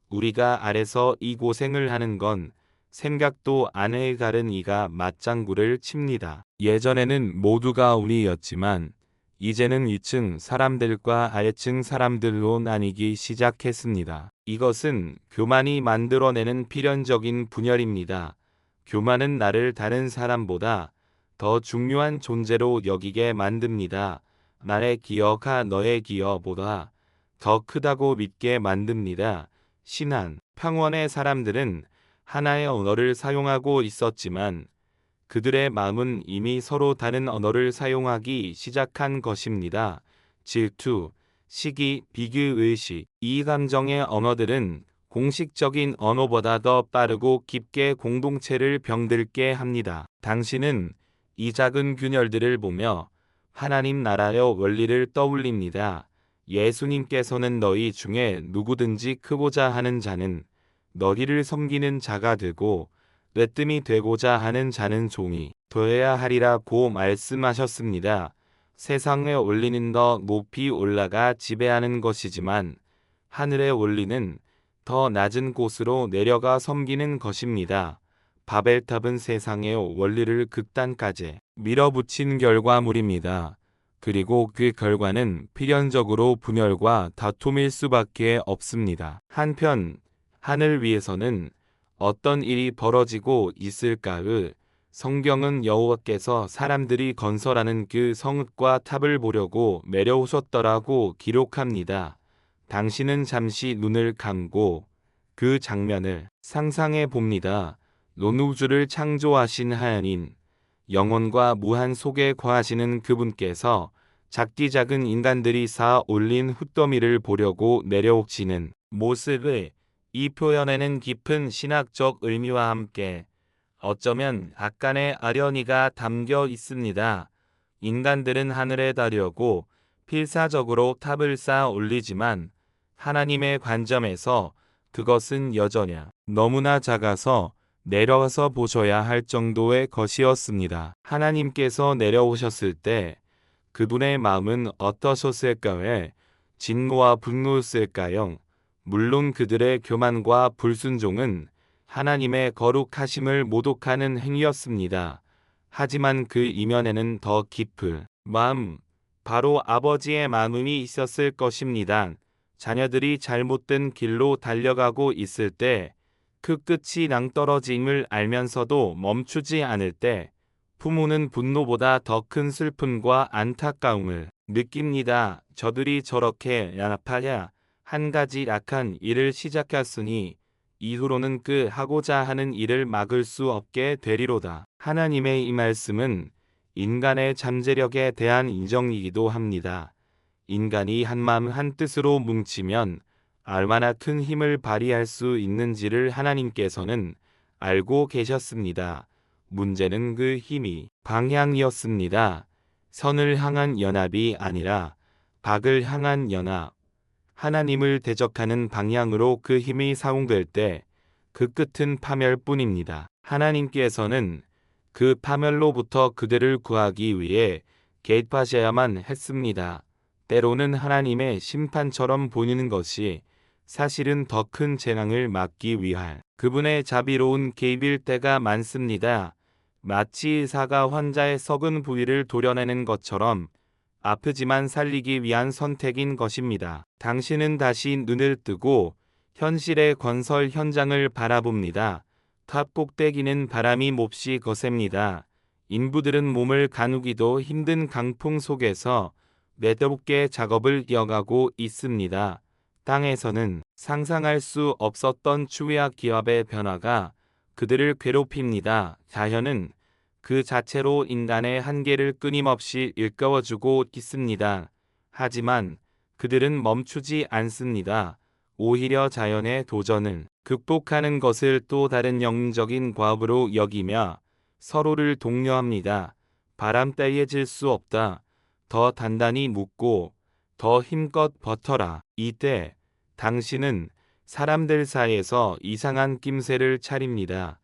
우리가 아래서 이 고생을 하는 건 생각도 안 해. 가른 이가 맞장구를 칩니다. 예전에는 모두가 우리였지만 이제는 위층 사람들과 아래층 사람들로 나뉘기 시작했습니다. 이것은 교만이 만들어내는 필연적인 분열입니다. 교만은 나를 다른 사람보다 더 중요한 존재로 여기게 만듭니다. 나의 기여가 너의 기여보다 더 크다고 믿게 만듭니다. 신한, 평원의 사람들은 하나의 언어를 사용하고 있었지만 그들의 마음은 이미 서로 다른 언어를 사용하기 시작한 것입니다. 질투, 시기, 비교, 의식, 이 감정의 언어들은 공식적인 언어보다 더 빠르고 깊게 공동체를 병들게 합니다. 당신은 이 작은 균열들을 보며 하나님 나라의 원리를 떠올립니다. 예수님께서는 너희 중에 누구든지 크고자 하는 자는 너희를 섬기는 자가 되고 으뜸이 되고자 하는 자는 종이 되어야 하리라고 말씀하셨습니다. 세상의 원리는 더 높이 올라가 지배하는 것이지만 하늘의 원리는 더 낮은 곳으로 내려가 섬기는 것입니다. 바벨탑은 세상의 원리를 극단까지 밀어붙인 결과물입니다. 그리고 그 결과는 필연적으로 분열과 다툼일 수밖에 없습니다. 한편 하늘 위에서는 어떤 일이 벌어지고 있을까를 성경은 여호와께서 사람들이 건설하는 그 성읍과 탑을 보려고 내려오셨더라고 기록합니다. 당신은 잠시 눈을 감고 그 장면을 상상해 봅니다. 온 우주를 창조하신 하나님, 영원과 무한 속에 거하시는 그분께서 작디 작은 인간들이 쌓아 올린 흙더미를 보려고 내려오치는 모습을 이 표현에는 깊은 신학적 의미와 함께 어쩌면 약간의 아련히가 담겨 있습니다. 인간들은 하늘에 닿으려고 필사적으로 탑을 쌓아 올리지만 하나님의 관점에서 그것은 여전히 너무나 작아서 내려와서 보셔야 할 정도의 것이었습니다. 하나님께서 내려오셨을 때 그분의 마음은 어떠셨을까요? 진노와 분노였을까요? 물론 그들의 교만과 불순종은 하나님의 거룩하심을 모독하는 행위였습니다. 하지만 그 이면에는 더 깊은 마음, 바로 아버지의 마음이 있었을 것입니다. 자녀들이 잘못된 길로 달려가고 있을 때 그 끝이 낭떠러짐을 알면서도 멈추지 않을 때 부모는 분노보다 더 큰 슬픔과 안타까움을 느낍니다. 저들이 저렇게 연합하여 한 가지 악한 일을 시작했으니 이후로는 그 하고자 하는 일을 막을 수 없게 되리로다. 하나님의 이 말씀은 인간의 잠재력에 대한 인정이기도 합니다. 인간이 한마음 한뜻으로 뭉치면 얼마나 큰 힘을 발휘할 수 있는지를 하나님께서는 알고 계셨습니다. 문제는 그 힘이 방향이었습니다. 선을 향한 연합이 아니라 악을 향한 연합. 하나님을 대적하는 방향으로 그 힘이 사용될 때 그 끝은 파멸뿐입니다. 하나님께서는 그 파멸로부터 그들을 구하기 위해 개입하셔야만 했습니다. 때로는 하나님의 심판처럼 보이는 것이 사실은 더 큰 재앙을 막기 위한 그분의 자비로운 개입일 때가 많습니다. 마치 의사가 환자의 썩은 부위를 도려내는 것처럼 아프지만 살리기 위한 선택인 것입니다. 당신은 다시 눈을 뜨고 현실의 건설 현장을 바라봅니다. 탑 꼭대기는 바람이 몹시 거셉니다. 인부들은 몸을 가누기도 힘든 강풍 속에서 매듭게 작업을 이어가고 있습니다. 땅에서는 상상할 수 없었던 추위와 기압의 변화가 그들을 괴롭힙니다. 자연은 그 자체로 인간의 한계를 끊임없이 일깨워주고 있습니다. 하지만 그들은 멈추지 않습니다. 오히려 자연의 도전을 극복하는 것을 또 다른 영적인 과업으로 여기며 서로를 독려합니다. 바람 따위에 질 수 없다. 더 단단히 묶고 더 힘껏 버텨라. 이때 당신은 사람들 사이에서 이상한 낌새를 차립니다.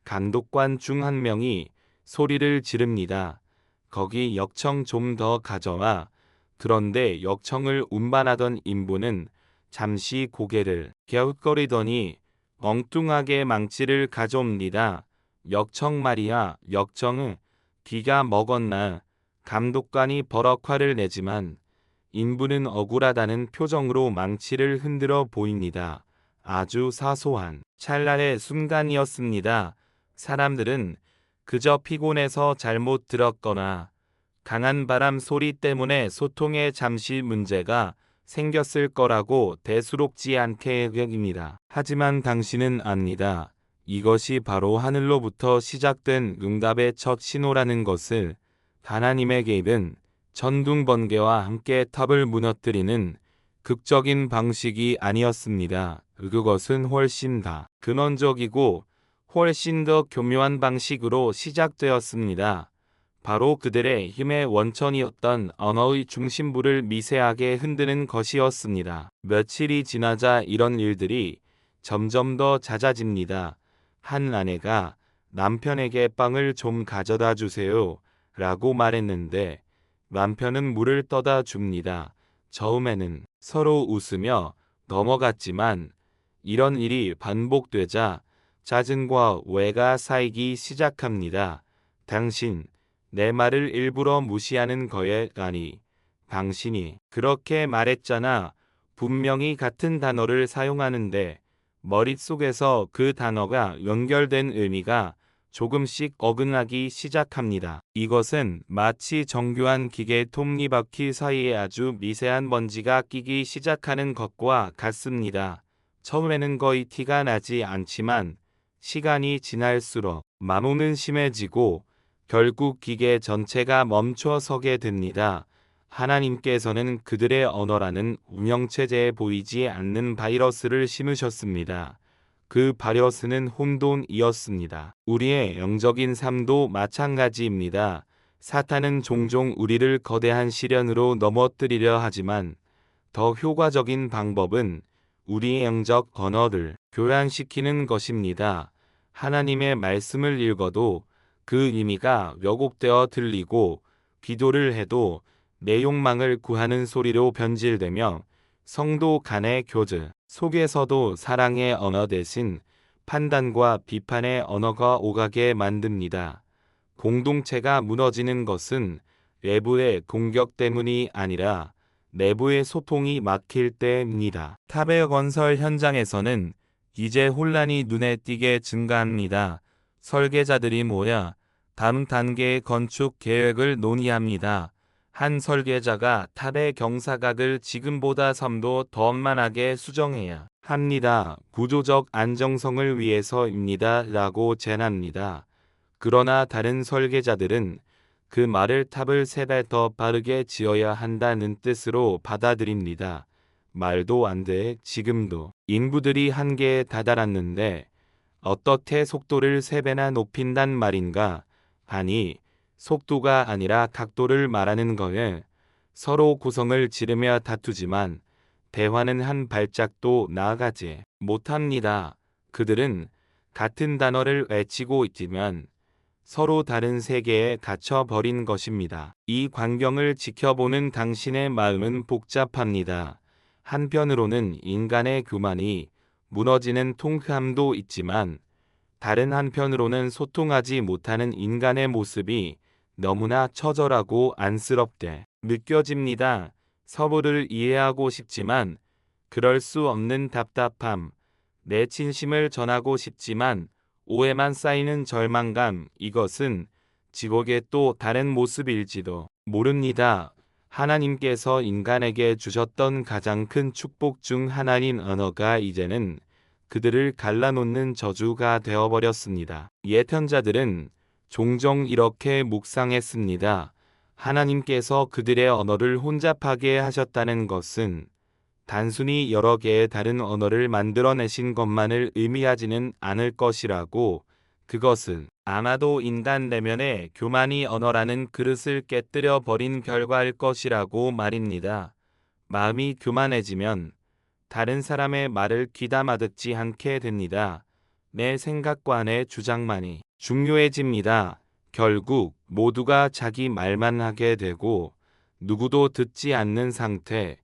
감독관 중 한 명이 소리를 지릅니다. 거기 역청 좀 더 가져와. 그런데 역청을 운반하던 인부는 잠시 고개를 갸웃거리더니 엉뚱하게 망치를 가져옵니다. 역청 말이야, 역청은 기가 먹었나. 감독관이 버럭 화를 내지만 인부는 억울하다는 표정으로 망치를 흔들어 보입니다. 아주 사소한 찰나의 순간이었습니다. 사람들은 그저 피곤해서 잘못 들었거나 강한 바람 소리 때문에 소통에 잠시 문제가 생겼을 거라고 대수롭지 않게 여깁니다. 하지만 당신은 압니다. 이것이 바로 하늘로부터 시작된 응답의 첫 신호라는 것을. 하나님의 개입은 천둥 번개와 함께 탑을 무너뜨리는 극적인 방식이 아니었습니다. 그것은 훨씬 더 근원적이고 훨씬 더 교묘한 방식으로 시작되었습니다. 바로 그들의 힘의 원천이었던 언어의 중심부를 미세하게 흔드는 것이었습니다. 며칠이 지나자 이런 일들이 점점 더 잦아집니다. 한 아내가 남편에게 빵을 좀 가져다 주세요 라고 말했는데 남편은 물을 떠다 줍니다. 처음에는 서로 웃으며 넘어갔지만 이런 일이 반복되자 짜증과 오해가 쌓이기 시작합니다. 당신, 내 말을 일부러 무시하는 거에 아니. 당신이 그렇게 말했잖아. 분명히 같은 단어를 사용하는데 머릿속에서 그 단어가 연결된 의미가 조금씩 어긋나기 시작합니다. 이것은 마치 정교한 기계 톱니바퀴 사이에 아주 미세한 먼지가 끼기 시작하는 것과 같습니다. 처음에는 거의 티가 나지 않지만 시간이 지날수록 마모는 심해지고 결국 기계 전체가 멈춰 서게 됩니다. 하나님께서는 그들의 언어라는 운명체제에 보이지 않는 바이러스를 심으셨습니다. 그 바이러스는 혼돈이었습니다. 우리의 영적인 삶도 마찬가지입니다. 사탄은 종종 우리를 거대한 시련으로 넘어뜨리려 하지만 더 효과적인 방법은 우리의 영적 언어를 교란시키는 것입니다. 하나님의 말씀을 읽어도 그 의미가 왜곡되어 들리고 기도를 해도 내 욕망을 구하는 소리로 변질되며 성도 간의 교제 속에서도 사랑의 언어 대신 판단과 비판의 언어가 오가게 만듭니다. 공동체가 무너지는 것은 외부의 공격 때문이 아니라 내부의 소통이 막힐 때입니다. 탑의 건설 현장에서는 이제 혼란이 눈에 띄게 증가합니다. 설계자들이 모여 다음 단계의 건축 계획을 논의합니다. 한 설계자가 탑의 경사각을 지금보다 3도 더 완만하게 수정해야 합니다. 구조적 안정성을 위해서입니다. 라고 제안합니다. 그러나 다른 설계자들은 그 말을 탑을 3배 더 빠르게 지어야 한다는 뜻으로 받아들입니다. 말도 안 돼. 지금도 인부들이 한계에 다다랐는데 어떻게 속도를 3배나 높인단 말인가? 아니, 속도가 아니라 각도를 말하는 거에 서로 고성을 지르며 다투지만 대화는 한 발짝도 나아가지 못합니다. 그들은 같은 단어를 외치고 있지만 서로 다른 세계에 갇혀버린 것입니다. 이 광경을 지켜보는 당신의 마음은 복잡합니다. 한편으로는 인간의 교만이 무너지는 통쾌함도 있지만 다른 한편으로는 소통하지 못하는 인간의 모습이 너무나 처절하고 안쓰럽게 느껴집니다. 서로를 이해하고 싶지만 그럴 수 없는 답답함, 내 진심을 전하고 싶지만 오해만 쌓이는 절망감, 이것은 지옥의 또 다른 모습일지도 모릅니다. 하나님께서 인간에게 주셨던 가장 큰 축복 중 하나인 언어가 이제는 그들을 갈라놓는 저주가 되어버렸습니다. 예언자들은 종종 이렇게 묵상했습니다. 하나님께서 그들의 언어를 혼잡하게 하셨다는 것은 단순히 여러 개의 다른 언어를 만들어내신 것만을 의미하지는 않을 것이라고, 그것은 아마도 인간 내면의 교만이 언어라는 그릇을 깨뜨려 버린 결과일 것이라고 말입니다. 마음이 교만해지면 다른 사람의 말을 귀담아 듣지 않게 됩니다. 내 생각과 내 주장만이 중요해집니다. 결국 모두가 자기 말만 하게 되고 누구도 듣지 않는 상태,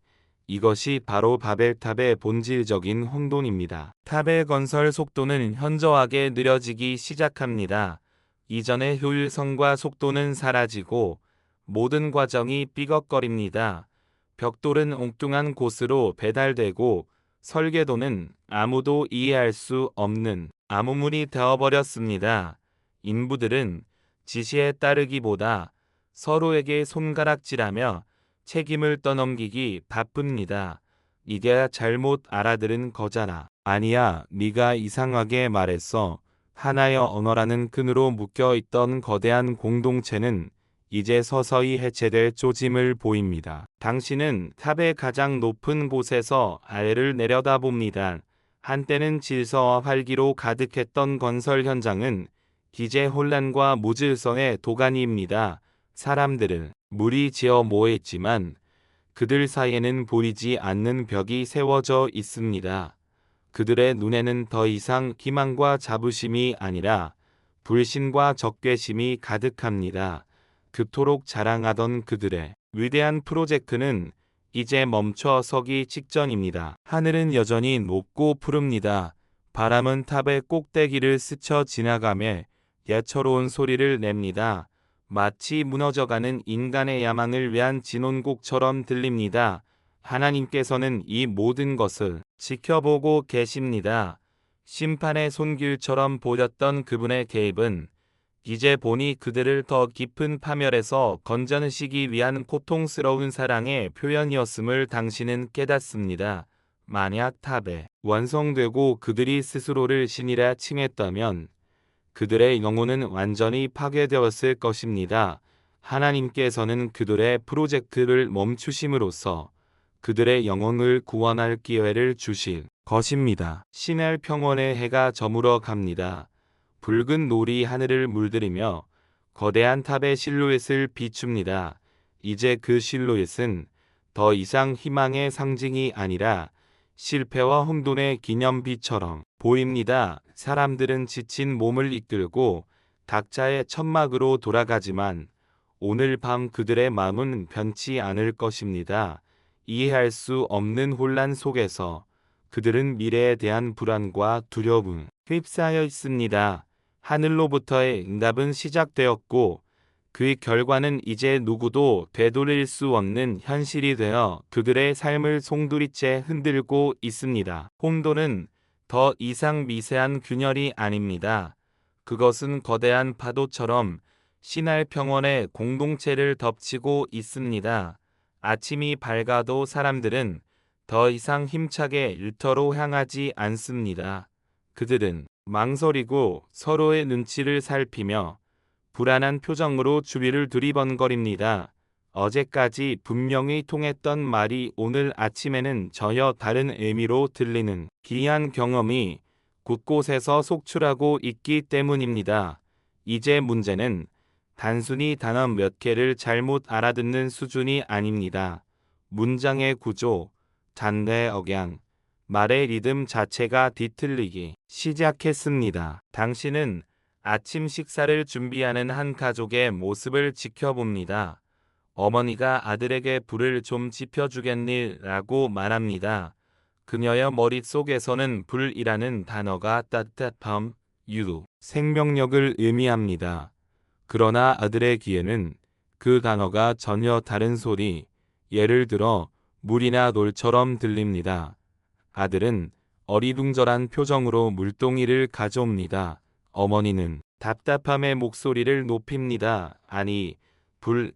이것이 바로 바벨탑의 본질적인 혼돈입니다. 탑의 건설 속도는 현저하게 느려지기 시작합니다. 이전의 효율성과 속도는 사라지고 모든 과정이 삐걱거립니다. 벽돌은 엉뚱한 곳으로 배달되고 설계도는 아무도 이해할 수 없는 암호물이 되어버렸습니다. 인부들은 지시에 따르기보다 서로에게 손가락질하며 책임을 떠넘기기 바쁩니다. 이게 잘못 알아들은 거잖아. 아니야, 네가 이상하게 말했어. 하나의 언어라는 끈으로 묶여있던 거대한 공동체는 이제 서서히 해체될 조짐을 보입니다. 당신은 탑의 가장 높은 곳에서 아래를 내려다봅니다. 한때는 질서와 활기로 가득했던 건설 현장은 이제 혼란과 무질서의 도가니입니다. 사람들은 무리지어 모였지만 그들 사이에는 보이지 않는 벽이 세워져 있습니다. 그들의 눈에는 더 이상 기만과 자부심이 아니라 불신과 적개심이 가득합니다. 그토록 자랑하던 그들의 위대한 프로젝트는 이제 멈춰 서기 직전입니다. 하늘은 여전히 높고 푸릅니다. 바람은 탑의 꼭대기를 스쳐 지나가며 예처로운 소리를 냅니다. 마치 무너져가는 인간의 야망을 위한 진혼곡처럼 들립니다. 하나님께서는 이 모든 것을 지켜보고 계십니다. 심판의 손길처럼 보였던 그분의 개입은 이제 보니 그들을 더 깊은 파멸에서 건져내시기 위한 고통스러운 사랑의 표현이었음을 당신은 깨닫습니다. 만약 탑에 완성되고 그들이 스스로를 신이라 칭했다면 그들의 영혼은 완전히 파괴되었을 것입니다. 하나님께서는 그들의 프로젝트를 멈추심으로써 그들의 영혼을 구원할 기회를 주실 것입니다. 신의 평원의 해가 저물어 갑니다. 붉은 놀이 하늘을 물들이며 거대한 탑의 실루엣을 비춥니다. 이제 그 실루엣은 더 이상 희망의 상징이 아니라 실패와 혼돈의 기념비처럼 보입니다. 사람들은 지친 몸을 이끌고 각자의 천막으로 돌아가지만 오늘 밤 그들의 마음은 변치 않을 것입니다. 이해할 수 없는 혼란 속에서 그들은 미래에 대한 불안과 두려움 휩싸여 있습니다. 하늘로부터의 응답은 시작되었고 그 결과는 이제 누구도 되돌릴 수 없는 현실이 되어 그들의 삶을 송두리째 흔들고 있습니다. 혼돈은 더 이상 미세한 균열이 아닙니다. 그것은 거대한 파도처럼 신할 평원의 공동체를 덮치고 있습니다. 아침이 밝아도 사람들은 더 이상 힘차게 일터로 향하지 않습니다. 그들은 망설이고 서로의 눈치를 살피며 불안한 표정으로 주위를 두리번거립니다. 어제까지 분명히 통했던 말이 오늘 아침에는 전혀 다른 의미로 들리는 기이한 경험이 곳곳에서 속출하고 있기 때문입니다. 이제 문제는 단순히 단어 몇 개를 잘못 알아듣는 수준이 아닙니다. 문장의 구조, 잔의 억양, 말의 리듬 자체가 뒤틀리기 시작했습니다. 당신은 아침 식사를 준비하는 한 가족의 모습을 지켜봅니다. 어머니가 아들에게 불을 좀 지펴주겠니? 라고 말합니다. 그녀의 머릿속에서는 불이라는 단어가 따뜻함, 유, 생명력을 의미합니다. 그러나 아들의 귀에는 그 단어가 전혀 다른 소리, 예를 들어 물이나 놀처럼 들립니다. 아들은 어리둥절한 표정으로 물동이를 가져옵니다. 어머니는 답답함의 목소리를 높입니다. 아니,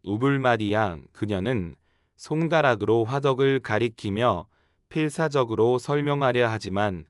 우불말이야. 그녀는 손가락으로 화덕을 가리키며 필사적으로 설명하려 하지만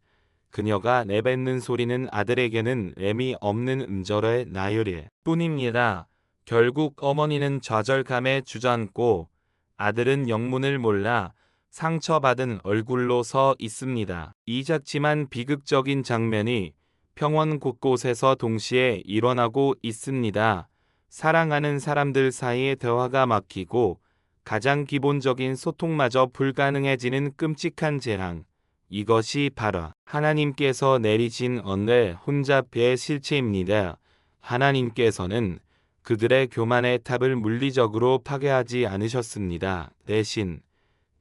그녀가 내뱉는 소리는 아들에게는 의미 없는 음절의 나열일 뿐입니다. 결국 어머니는 좌절감에 주저앉고 아들은 영문을 몰라 상처받은 얼굴로 서 있습니다. 이 작지만 비극적인 장면이 평원 곳곳에서 동시에 일어나고 있습니다. 사랑하는 사람들 사이의 대화가 막히고 가장 기본적인 소통마저 불가능해지는 끔찍한 재앙. 이것이 바로 하나님께서 내리신 언의 혼잡의 실체입니다. 하나님께서는 그들의 교만의 탑을 물리적으로 파괴하지 않으셨습니다. 대신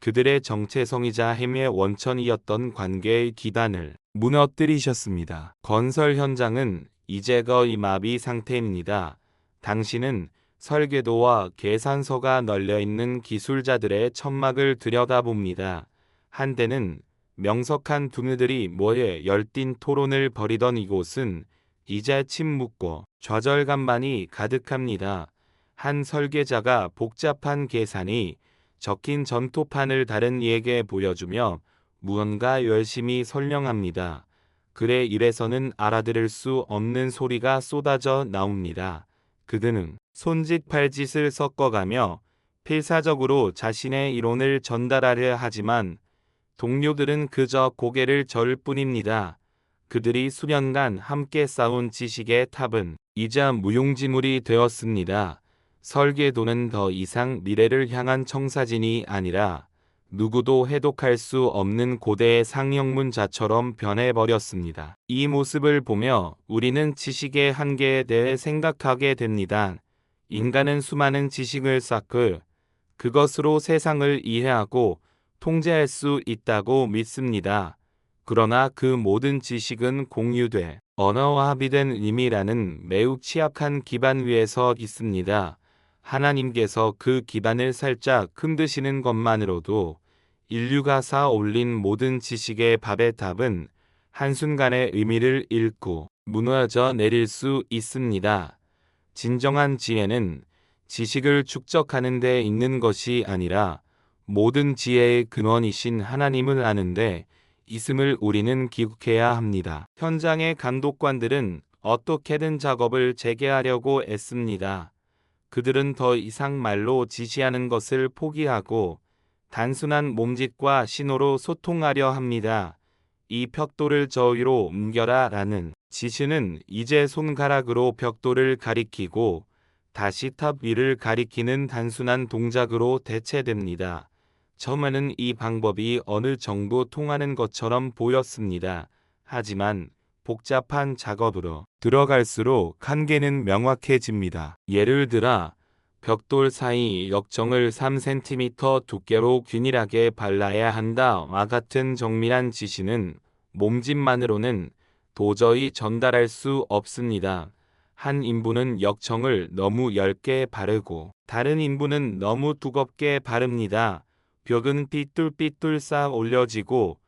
그들의 정체성이자 힘의 원천이었던 관계의 기반을 무너뜨리셨습니다. 건설 현장은 이제 거의 마비 상태입니다. 당신은 설계도와 계산서가 널려있는 기술자들의 천막을 들여다봅니다. 한때는 명석한 두뇌들이 모여 열띤 토론을 벌이던 이곳은 이제 침묵과 좌절감만이 가득합니다. 한 설계자가 복잡한 계산이 적힌 전토판을 다른 이에게 보여주며 무언가 열심히 설명합니다. 그의 입에서는 알아들을 수 없는 소리가 쏟아져 나옵니다. 그들은 손짓발짓을 섞어가며 필사적으로 자신의 이론을 전달하려 하지만 동료들은 그저 고개를 저을 뿐입니다. 그들이 수년간 함께 쌓은 지식의 탑은 이제 무용지물이 되었습니다. 설계도는 더 이상 미래를 향한 청사진이 아니라 누구도 해독할 수 없는 고대의 상형문자처럼 변해버렸습니다. 이 모습을 보며 우리는 지식의 한계에 대해 생각하게 됩니다. 인간은 수많은 지식을 쌓고 그것으로 세상을 이해하고 통제할 수 있다고 믿습니다. 그러나 그 모든 지식은 공유돼 언어와 합의된 의미라는 매우 취약한 기반 위에 서 있습니다. 하나님께서 그 기반을 살짝 흔드시는 것만으로도 인류가 쌓아 올린 모든 지식의 밥의 탑은 한순간의 의미를 잃고 무너져 내릴 수 있습니다. 진정한 지혜는 지식을 축적하는 데 있는 것이 아니라 모든 지혜의 근원이신 하나님을 아는데 있음을 우리는 기억해야 합니다. 현장의 감독관들은 어떻게든 작업을 재개하려고 애씁니다. 그들은 더 이상 말로 지시하는 것을 포기하고 단순한 몸짓과 신호로 소통하려 합니다. 이 벽돌을 저 위로 옮겨라 라는 지시는 이제 손가락으로 벽돌을 가리키고 다시 탑 위를 가리키는 단순한 동작으로 대체됩니다. 처음에는 이 방법이 어느 정도 통하는 것처럼 보였습니다. 하지만 복잡한 작업으로 들어갈수록 한계는 명확해집니다. 예를 들어 벽돌 사이 역정을 3cm 두께로 균일하게 발라야 한다와 같은 정밀한 지시는 몸짓만으로는 도저히 전달할 수 없습니다. 한 인부는 역청을 너무 얇게 바르고 다른 인부는 너무 두껍게 바릅니다. 벽은 삐뚤삐뚤 쌓아 올려지고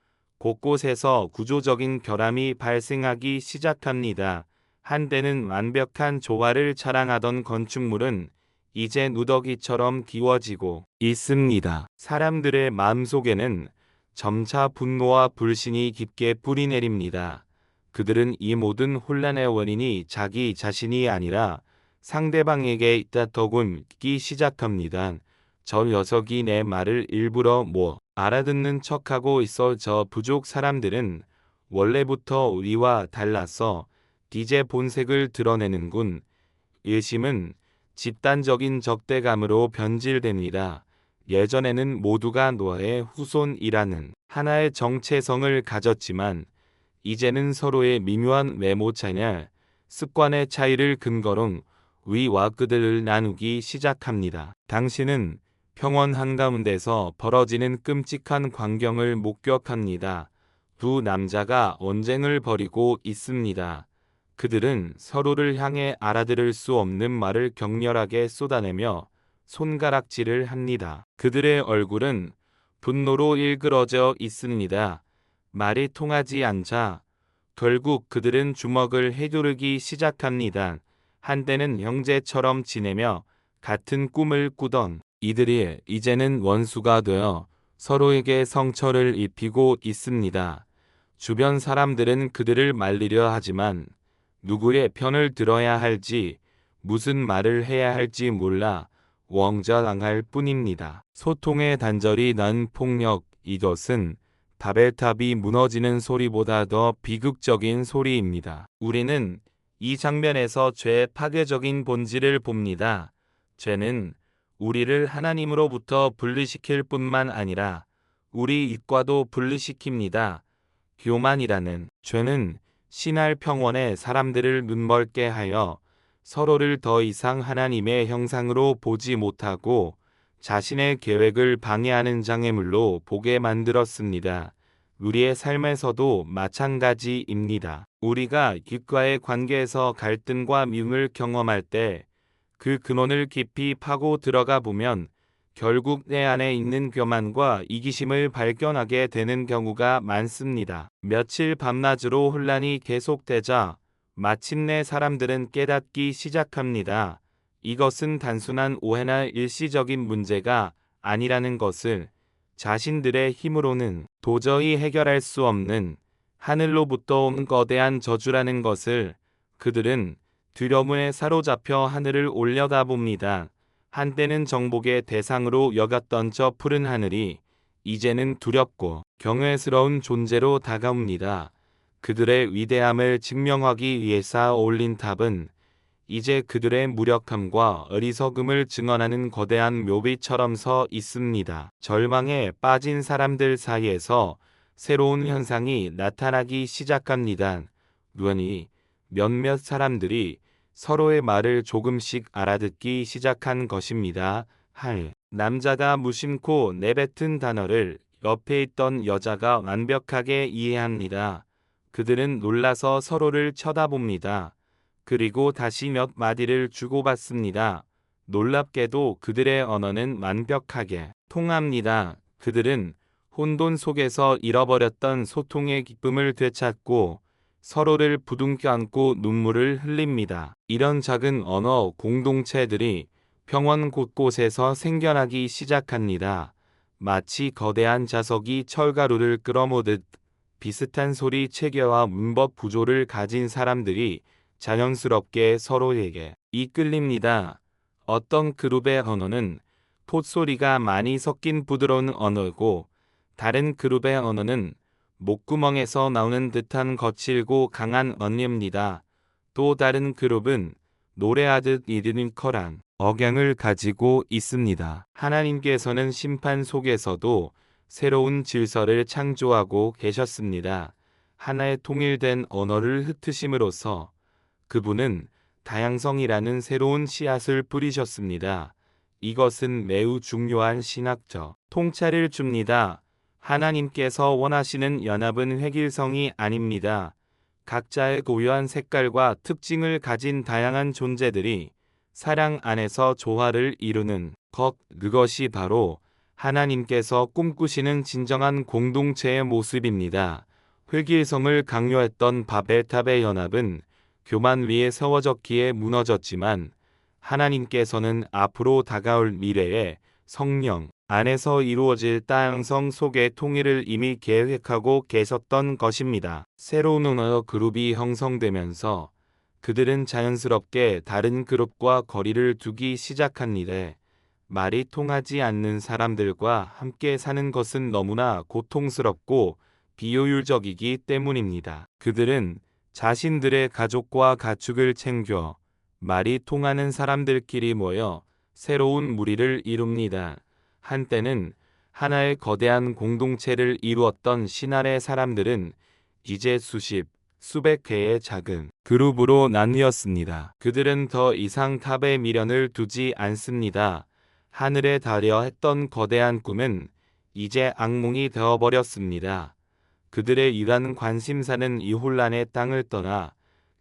곳곳에서 구조적인 결함이 발생하기 시작합니다. 한때는 완벽한 조화를 자랑하던 건축물은 이제 누더기처럼 기워지고 있습니다. 사람들의 마음속에는 점차 분노와 불신이 깊게 뿌리내립니다. 그들은 이 모든 혼란의 원인이 자기 자신이 아니라 상대방에게 있다고 믿기 시작합니다. 저 녀석이 내 말을 일부러 알아듣는 척하고 있어. 저 부족 사람들은 원래부터 우리와 달라서 이제 본색을 드러내는군. 의심은 집단적인 적대감으로 변질됩니다. 예전에는 모두가 노아의 후손이라는 하나의 정체성을 가졌지만 이제는 서로의 미묘한 외모 차이나 습관의 차이를 근거로 위와 그들을 나누기 시작합니다. 당신은 평원 한가운데서 벌어지는 끔찍한 광경을 목격합니다. 두 남자가 언쟁을 벌이고 있습니다. 그들은 서로를 향해 알아들을 수 없는 말을 격렬하게 쏟아내며 손가락질을 합니다. 그들의 얼굴은 분노로 일그러져 있습니다. 말이 통하지 않자 결국 그들은 주먹을 휘두르기 시작합니다. 한때는 형제처럼 지내며 같은 꿈을 꾸던 이들이 이제는 원수가 되어 서로에게 상처를 입히고 있습니다. 주변 사람들은 그들을 말리려 하지만 누구의 편을 들어야 할지 무슨 말을 해야 할지 몰라 웡절당할 뿐입니다. 소통의 단절이 난 폭력, 이것은 바벨탑이 무너지는 소리보다 더 비극적인 소리입니다. 우리는 이 장면에서 죄의 파괴적인 본질을 봅니다. 죄는 우리를 하나님으로부터 분리시킬 뿐만 아니라 우리 입과도 분리시킵니다. 교만이라는 죄는 신할 평원의 사람들을 눈멀게 하여 서로를 더 이상 하나님의 형상으로 보지 못하고 자신의 계획을 방해하는 장애물로 보게 만들었습니다. 우리의 삶에서도 마찬가지입니다. 우리가 깃과의 관계에서 갈등과 미움을 경험할 때 그 근원을 깊이 파고 들어가 보면 결국 내 안에 있는 교만과 이기심을 발견하게 되는 경우가 많습니다. 며칠 밤낮으로 혼란이 계속되자 마침내 사람들은 깨닫기 시작합니다. 이것은 단순한 오해나 일시적인 문제가 아니라는 것을, 자신들의 힘으로는 도저히 해결할 수 없는 하늘로부터 온 거대한 저주라는 것을. 그들은 두려움에 사로잡혀 하늘을 올려다봅니다. 한때는 정복의 대상으로 여겼던 저 푸른 하늘이 이제는 두렵고 경외스러운 존재로 다가옵니다. 그들의 위대함을 증명하기 위해 쌓아 올린 탑은 이제 그들의 무력함과 어리석음을 증언하는 거대한 묘비처럼 서 있습니다. 절망에 빠진 사람들 사이에서 새로운 현상이 나타나기 시작합니다. 누구니 몇몇 사람들이 서로의 말을 조금씩 알아듣기 시작한 것입니다. 남자가 무심코 내뱉은 단어를 옆에 있던 여자가 완벽하게 이해합니다. 그들은 놀라서 서로를 쳐다봅니다. 그리고 다시 몇 마디를 주고받습니다. 놀랍게도 그들의 언어는 완벽하게 통합니다. 그들은 혼돈 속에서 잃어버렸던 소통의 기쁨을 되찾고 서로를 부둥켜 안고 눈물을 흘립니다. 이런 작은 언어 공동체들이 평원 곳곳에서 생겨나기 시작합니다. 마치 거대한 자석이 철가루를 끌어모듯 비슷한 소리 체계와 문법 구조를 가진 사람들이 자연스럽게 서로에게 이끌립니다. 어떤 그룹의 언어는 폿소리가 많이 섞인 부드러운 언어고 다른 그룹의 언어는 목구멍에서 나오는 듯한 거칠고 강한 언어입니다. 또 다른 그룹은 노래하듯 리드미컬한 억양을 가지고 있습니다. 하나님께서는 심판 속에서도 새로운 질서를 창조하고 계셨습니다. 하나의 통일된 언어를 흩으심으로써 그분은 다양성이라는 새로운 씨앗을 뿌리셨습니다. 이것은 매우 중요한 신학적 통찰을 줍니다. 하나님께서 원하시는 연합은 획일성이 아닙니다. 각자의 고유한 색깔과 특징을 가진 다양한 존재들이 사랑 안에서 조화를 이루는 그것이 바로 하나님께서 꿈꾸시는 진정한 공동체의 모습입니다. 획일성을 강요했던 바벨탑의 연합은 교만 위에 세워졌기에 무너졌지만 하나님께서는 앞으로 다가올 미래에 성령 안에서 이루어질 다양성 속의 통일을 이미 계획하고 계셨던 것입니다. 새로운 언어 그룹이 형성되면서 그들은 자연스럽게 다른 그룹과 거리를 두기 시작합니다. 말이 통하지 않는 사람들과 함께 사는 것은 너무나 고통스럽고 비효율적이기 때문입니다. 그들은 자신들의 가족과 가축을 챙겨 말이 통하는 사람들끼리 모여 새로운 무리를 이룹니다. 한때는 하나의 거대한 공동체를 이루었던 신할의 사람들은 이제 수백 개의 작은 그룹으로 나뉘었습니다. 그들은 더 이상 탑에 미련을 두지 않습니다. 하늘에 닿으려 했던 거대한 꿈은 이제 악몽이 되어버렸습니다. 그들의 유일한 관심사는 이 혼란의 땅을 떠나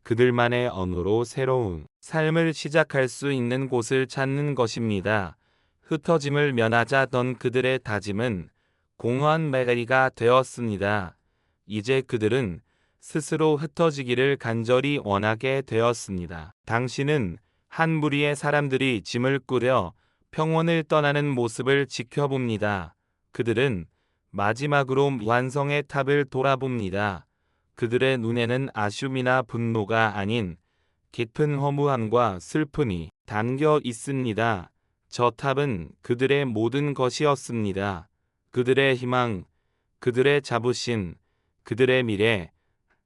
그들만의 언어로 새로운 삶을 시작할 수 있는 곳을 찾는 것입니다. 흩어짐을 면하자던 그들의 다짐은 공허한 메아리가 되었습니다. 이제 그들은 스스로 흩어지기를 간절히 원하게 되었습니다. 당신은 한 무리의 사람들이 짐을 꾸려 평원을 떠나는 모습을 지켜봅니다. 그들은 마지막으로 완성의 탑을 돌아봅니다. 그들의 눈에는 아쉬움이나 분노가 아닌 깊은 허무함과 슬픔이 담겨 있습니다. 저 탑은 그들의 모든 것이었습니다. 그들의 희망, 그들의 자부심, 그들의 미래.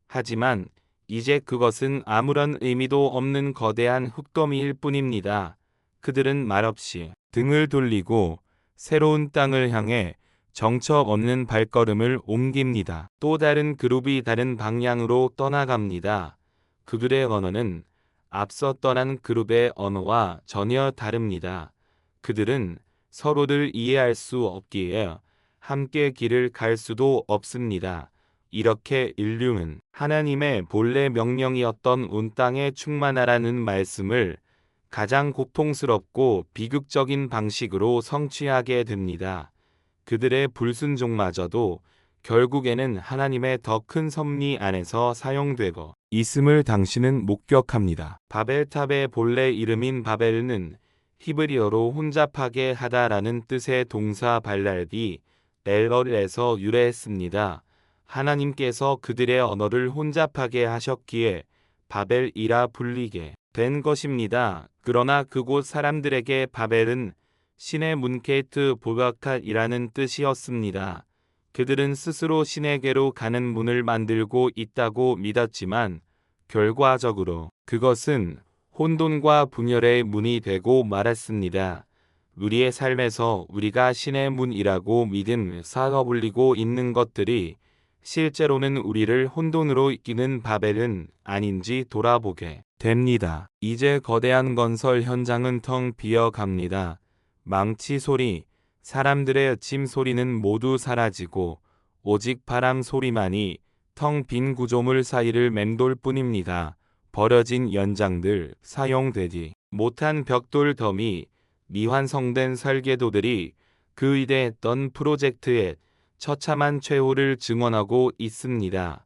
하지만 이제 그것은 아무런 의미도 없는 거대한 흙더미일 뿐입니다. 그들은 말없이 등을 돌리고 새로운 땅을 향해 정처 없는 발걸음을 옮깁니다. 또 다른 그룹이 다른 방향으로 떠나갑니다. 그들의 언어는 앞서 떠난 그룹의 언어와 전혀 다릅니다. 그들은 서로를 이해할 수 없기에 함께 길을 갈 수도 없습니다. 이렇게 인류는 하나님의 본래 명령이었던 온 땅에 충만하라는 말씀을 가장 고통스럽고 비극적인 방식으로 성취하게 됩니다. 그들의 불순종마저도 결국에는 하나님의 더 큰 섭리 안에서 사용되고 있음을 당신은 목격합니다. 바벨탑의 본래 이름인 바벨은 히브리어로 혼잡하게 하다라는 뜻의 동사 발랄비 엘럴에서 유래했습니다. 하나님께서 그들의 언어를 혼잡하게 하셨기에 바벨이라 불리게 된 것입니다. 그러나 그곳 사람들에게 바벨은 신의 문케이트 보가칼이라는 뜻이었습니다. 그들은 스스로 신에게로 가는 문을 만들고 있다고 믿었지만 결과적으로 그것은 혼돈과 분열의 문이 되고 말았습니다. 우리의 삶에서 우리가 신의 문이라고 믿은 쌓아올리고 있는 것들이 실제로는 우리를 혼돈으로 이끄는 바벨은 아닌지 돌아보게 됩니다. 이제 거대한 건설 현장은 텅 비어갑니다. 망치 소리, 사람들의 침 소리는 모두 사라지고 오직 바람 소리만이 텅 빈 구조물 사이를 맴돌 뿐입니다. 버려진 연장들, 사용되지 못한 벽돌 더미, 미완성된 설계도들이 그 위대했던 프로젝트의 처참한 최후를 증언하고 있습니다.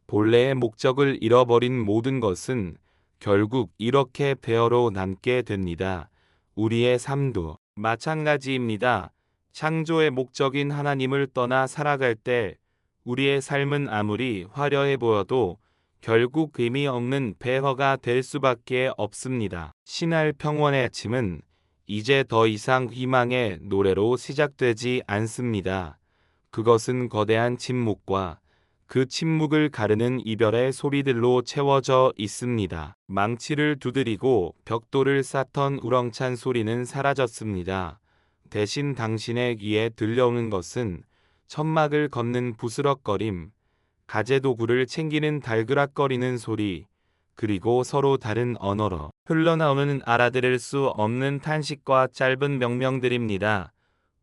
본래의 목적을 잃어버린 모든 것은 결국 이렇게 폐허로 남게 됩니다. 우리의 삶도 마찬가지입니다. 창조의 목적인 하나님을 떠나 살아갈 때 우리의 삶은 아무리 화려해 보여도 결국 의미 없는 폐허가 될 수밖에 없습니다. 신할 평원의 아침은 이제 더 이상 희망의 노래로 시작되지 않습니다. 그것은 거대한 침묵과 그 침묵을 가르는 이별의 소리들로 채워져 있습니다. 망치를 두드리고 벽돌을 쌓던 우렁찬 소리는 사라졌습니다. 대신 당신의 귀에 들려오는 것은 천막을 걷는 부스럭거림, 가재도구를 챙기는 달그락거리는 소리, 그리고 서로 다른 언어로 흘러나오는 알아들을 수 없는 탄식과 짧은 명령들입니다.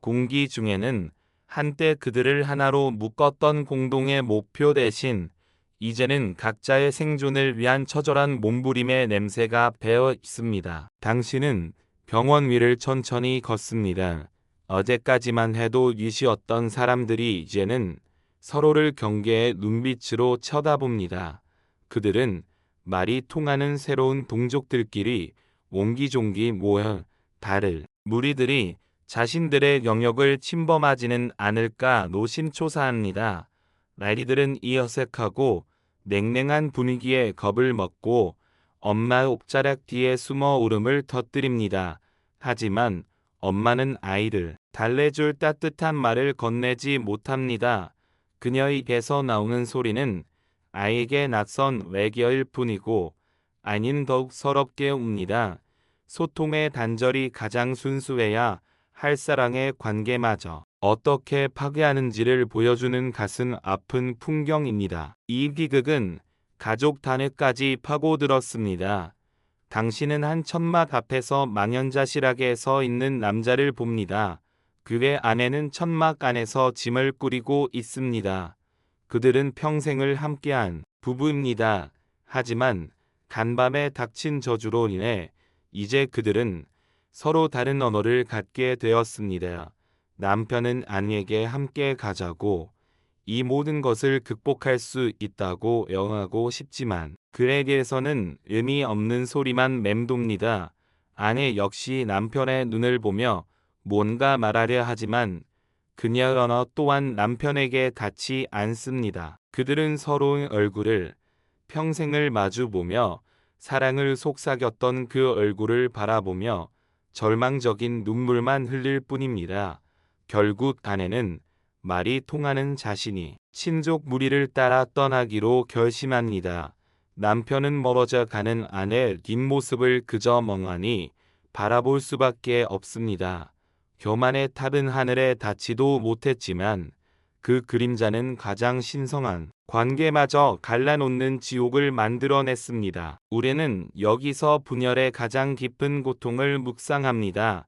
공기 중에는 한때 그들을 하나로 묶었던 공동의 목표 대신 이제는 각자의 생존을 위한 처절한 몸부림의 냄새가 배어 있습니다. 당신은 병원 위를 천천히 걷습니다. 어제까지만 해도 위시였던 사람들이 이제는 서로를 경계의 눈빛으로 쳐다봅니다. 그들은 말이 통하는 새로운 동족들끼리 옹기종기 모여 달을 무리들이 자신들의 영역을 침범하지는 않을까 노심초사합니다. 라이들은 이 어색하고 냉랭한 분위기에 겁을 먹고 엄마 옥자락 뒤에 숨어 울음을 터뜨립니다. 하지만 엄마는 아이를 달래줄 따뜻한 말을 건네지 못합니다. 그녀의 입에서 나오는 소리는 아이에게 낯선 외계어일 뿐이고 아닌 더욱 서럽게 웁니다. 소통의 단절이 가장 순수해야 할 사랑의 관계마저 어떻게 파괴하는지를 보여주는 가슴 아픈 풍경입니다. 이 비극은 가족 단위까지 파고들었습니다. 당신은 한 천막 앞에서 망연자실하게 서 있는 남자를 봅니다. 그의 아내는 천막 안에서 짐을 꾸리고 있습니다. 그들은 평생을 함께한 부부입니다. 하지만 간밤에 닥친 저주로 인해 이제 그들은 서로 다른 언어를 갖게 되었습니다. 남편은 아내에게 함께 가자고 이 모든 것을 극복할 수 있다고 영하고 싶지만 그에게서는 의미 없는 소리만 맴돕니다. 아내 역시 남편의 눈을 보며 뭔가 말하려 하지만 그녀의 언어 또한 남편에게 닿지 않습니다. 그들은 서로의 얼굴을 평생을 마주보며 사랑을 속삭였던 그 얼굴을 바라보며 절망적인 눈물만 흘릴 뿐입니다. 결국 아내는 말이 통하는 자신이 친족 무리를 따라 떠나기로 결심합니다. 남편은 멀어져 가는 아내의 뒷모습을 그저 멍하니 바라볼 수밖에 없습니다. 교만의 탑은 하늘에 닿지도 못했지만 그 그림자는 가장 신성한 관계마저 갈라놓는 지옥을 만들어냈습니다. 우리는 여기서 분열의 가장 깊은 고통을 묵상합니다.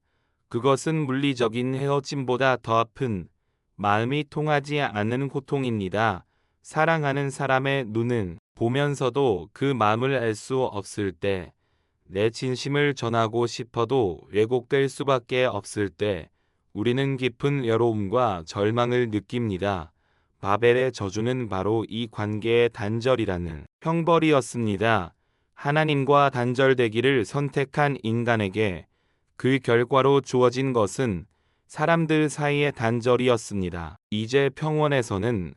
그것은 물리적인 헤어짐보다 더 아픈 마음이 통하지 않는 고통입니다. 사랑하는 사람의 눈은 보면서도 그 마음을 알 수 없을 때, 내 진심을 전하고 싶어도 왜곡될 수밖에 없을 때, 우리는 깊은 외로움과 절망을 느낍니다. 바벨의 저주는 바로 이 관계의 단절이라는 형벌이었습니다. 하나님과 단절되기를 선택한 인간에게 그 결과로 주어진 것은 사람들 사이의 단절이었습니다. 이제 평원에서는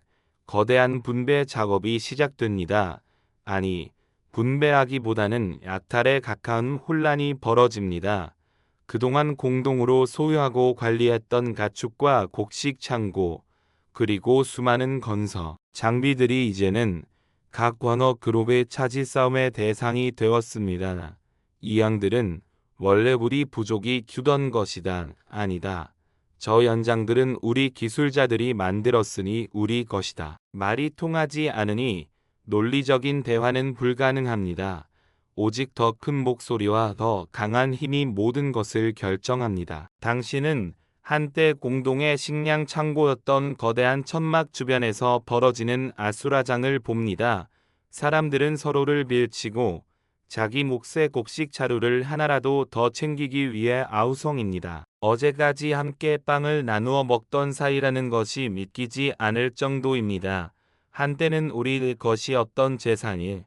거대한 분배 작업이 시작됩니다. 아니, 분배하기보다는 약탈에 가까운 혼란이 벌어집니다. 그동안 공동으로 소유하고 관리했던 가축과 곡식 창고, 그리고 수많은 건서, 장비들이 이제는 각 원어 그룹의 차지 싸움의 대상이 되었습니다. 이 양들은 원래 우리 부족이 주던 것이다. 아니다. 저 연장들은 우리 기술자들이 만들었으니 우리 것이다. 말이 통하지 않으니 논리적인 대화는 불가능합니다. 오직 더 큰 목소리와 더 강한 힘이 모든 것을 결정합니다. 당신은 한때 공동의 식량 창고였던 거대한 천막 주변에서 벌어지는 아수라장을 봅니다. 사람들은 서로를 밀치고 자기 몫의 곡식 자루를 하나라도 더 챙기기 위해 아우성입니다. 어제까지 함께 빵을 나누어 먹던 사이라는 것이 믿기지 않을 정도입니다. 한때는 우리 것이었던 재산이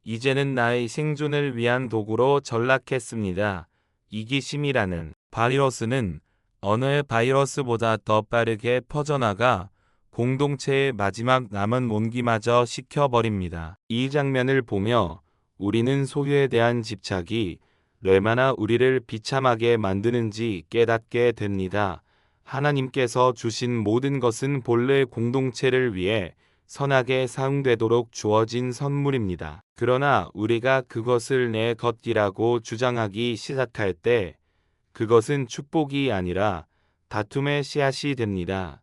이제는 나의 생존을 위한 도구로 전락했습니다. 이기심이라는 바이러스는 언어의 바이러스보다 더 빠르게 퍼져나가 공동체의 마지막 남은 온기마저 식혀버립니다. 이 장면을 보며 우리는 소유에 대한 집착이 얼마나 우리를 비참하게 만드는지 깨닫게 됩니다. 하나님께서 주신 모든 것은 본래 공동체를 위해 선하게 사용되도록 주어진 선물입니다. 그러나 우리가 그것을 내 것이라고 주장하기 시작할 때 그것은 축복이 아니라 다툼의 씨앗이 됩니다.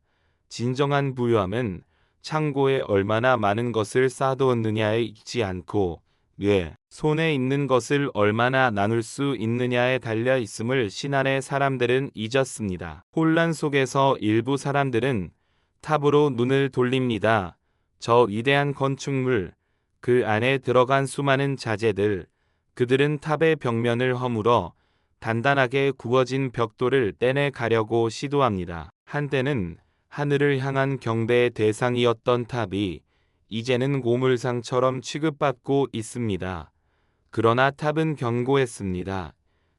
진정한 부유함은 창고에 얼마나 많은 것을 쌓아두었느냐에 있지 않고 손에 있는 것을 얼마나 나눌 수 있느냐에 달려 있음을 신안의 사람들은 잊었습니다. 혼란 속에서 일부 사람들은 탑으로 눈을 돌립니다. 저 위대한 건축물, 그 안에 들어간 수많은 자재들, 그들은 탑의 벽면을 허물어 단단하게 구워진 벽돌을 떼내 가려고 시도합니다. 한때는 하늘을 향한 경배의 대상이었던 탑이 이제는 고물상처럼 취급받고 있습니다. 그러나 탑은 견고했습니다.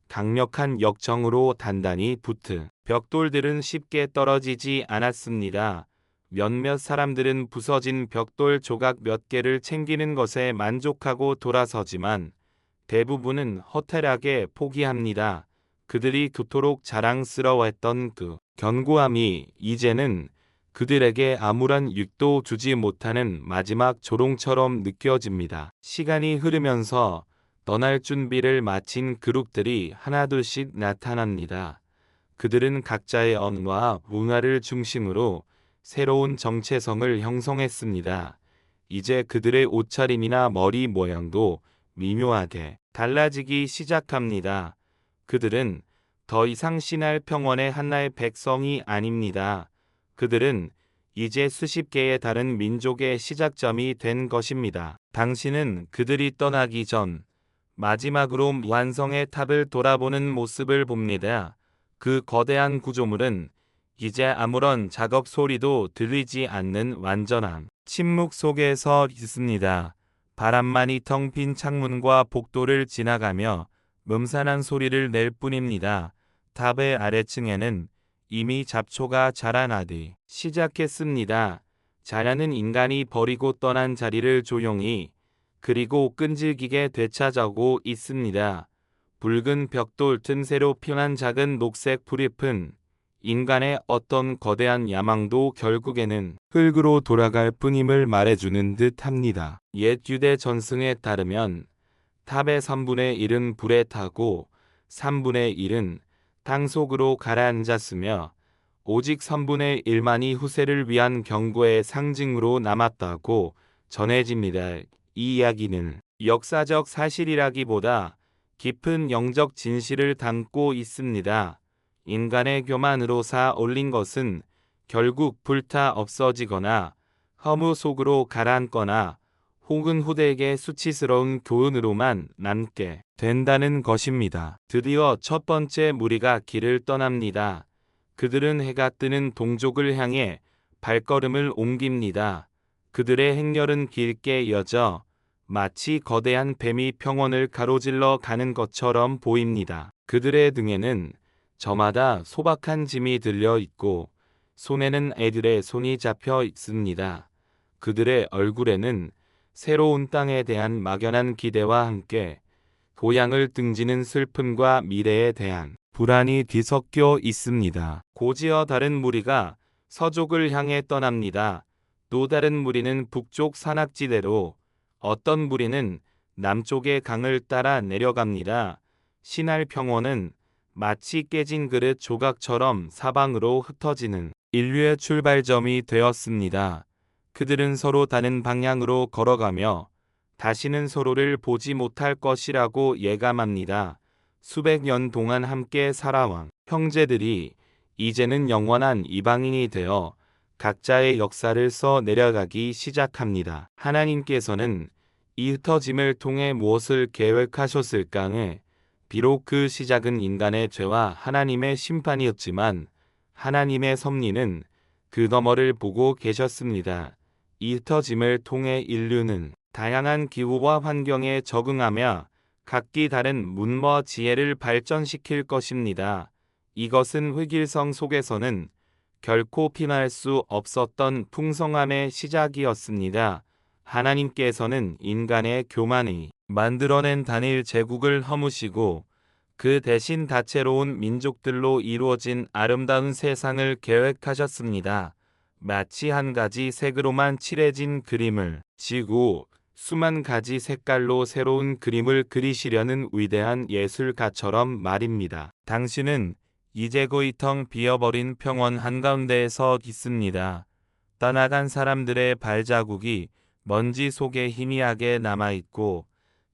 강력한 역정으로 단단히 붙은 벽돌들은 쉽게 떨어지지 않았습니다. 몇몇 사람들은 부서진 벽돌 조각 몇 개를 챙기는 것에 만족하고 돌아서지만 대부분은 허탈하게 포기합니다. 그들이 그토록 자랑스러워했던 그 견고함이 이제는 그들에게 아무런 유익도 주지 못하는 마지막 조롱처럼 느껴집니다. 시간이 흐르면서 떠날 준비를 마친 그룹들이 하나둘씩 나타납니다. 그들은 각자의 언어와 문화를 중심으로 새로운 정체성을 형성했습니다. 이제 그들의 옷차림이나 머리 모양도 미묘하게 달라지기 시작합니다. 그들은 더 이상 신할 평원의 한나의 백성이 아닙니다. 그들은 이제 수십 개의 다른 민족의 시작점이 된 것입니다. 당신은 그들이 떠나기 전 마지막으로 완성의 탑을 돌아보는 모습을 봅니다. 그 거대한 구조물은 이제 아무런 작업 소리도 들리지 않는 완전한 침묵 속에 서 있습니다. 바람만이 텅 빈 창문과 복도를 지나가며 음산한 소리를 낼 뿐입니다. 탑의 아래층에는 이미 잡초가 자라나기 시작했습니다. 자라는 인간이 버리고 떠난 자리를 조용히 그리고 끈질기게 되찾아오고 있습니다. 붉은 벽돌 틈새로 피어난 작은 녹색 풀잎은 인간의 어떤 거대한 야망도 결국에는 흙으로 돌아갈 뿐임을 말해주는 듯합니다. 옛 유대 전승에 따르면 탑의 3분의 1은 불에 타고 3분의 1은 땅 속으로 가라앉았으며 오직 3분의 1만이 후세를 위한 경고의 상징으로 남았다고 전해집니다. 이 이야기는 역사적 사실이라기보다 깊은 영적 진실을 담고 있습니다. 인간의 교만으로 쌓아 올린 것은 결국 불타 없어지거나 허무 속으로 가라앉거나 혹은 후대에게 수치스러운 교훈으로만 남게 된다는 것입니다. 드디어 첫 번째 무리가 길을 떠납니다. 그들은 해가 뜨는 동족을 향해 발걸음을 옮깁니다. 그들의 행렬은 길게 이어져 마치 거대한 뱀이 평원을 가로질러 가는 것처럼 보입니다. 그들의 등에는 저마다 소박한 짐이 들려 있고 손에는 애들의 손이 잡혀 있습니다. 그들의 얼굴에는 새로운 땅에 대한 막연한 기대와 함께 고향을 등지는 슬픔과 미래에 대한 불안이 뒤섞여 있습니다. 고지어 다른 무리가 서쪽을 향해 떠납니다. 또 다른 무리는 북쪽 산악지대로, 어떤 무리는 남쪽의 강을 따라 내려갑니다. 신할 평원은 마치 깨진 그릇 조각처럼 사방으로 흩어지는 인류의 출발점이 되었습니다. 그들은 서로 다른 방향으로 걸어가며 다시는 서로를 보지 못할 것이라고 예감합니다. 수백 년 동안 함께 살아온 형제들이 이제는 영원한 이방인이 되어 각자의 역사를 써 내려가기 시작합니다. 하나님께서는 이 흩어짐을 통해 무엇을 계획하셨을까에 비록 그 시작은 인간의 죄와 하나님의 심판이었지만 하나님의 섭리는 그 너머를 보고 계셨습니다. 이 흩어짐을 통해 인류는 다양한 기후와 환경에 적응하며 각기 다른 문화 지혜를 발전시킬 것입니다. 이것은 획일성 속에서는 결코 피할 수 없었던 풍성함의 시작이었습니다. 하나님께서는 인간의 교만이 만들어낸 단일 제국을 허무시고 그 대신 다채로운 민족들로 이루어진 아름다운 세상을 계획하셨습니다. 마치 한 가지 색으로만 칠해진 그림을 지고 수만 가지 색깔로 새로운 그림을 그리시려는 위대한 예술가처럼 말입니다. 당신은 이제 거의 텅 비어버린 평원 한가운데에서 있습니다. 떠나간 사람들의 발자국이 먼지 속에 희미하게 남아있고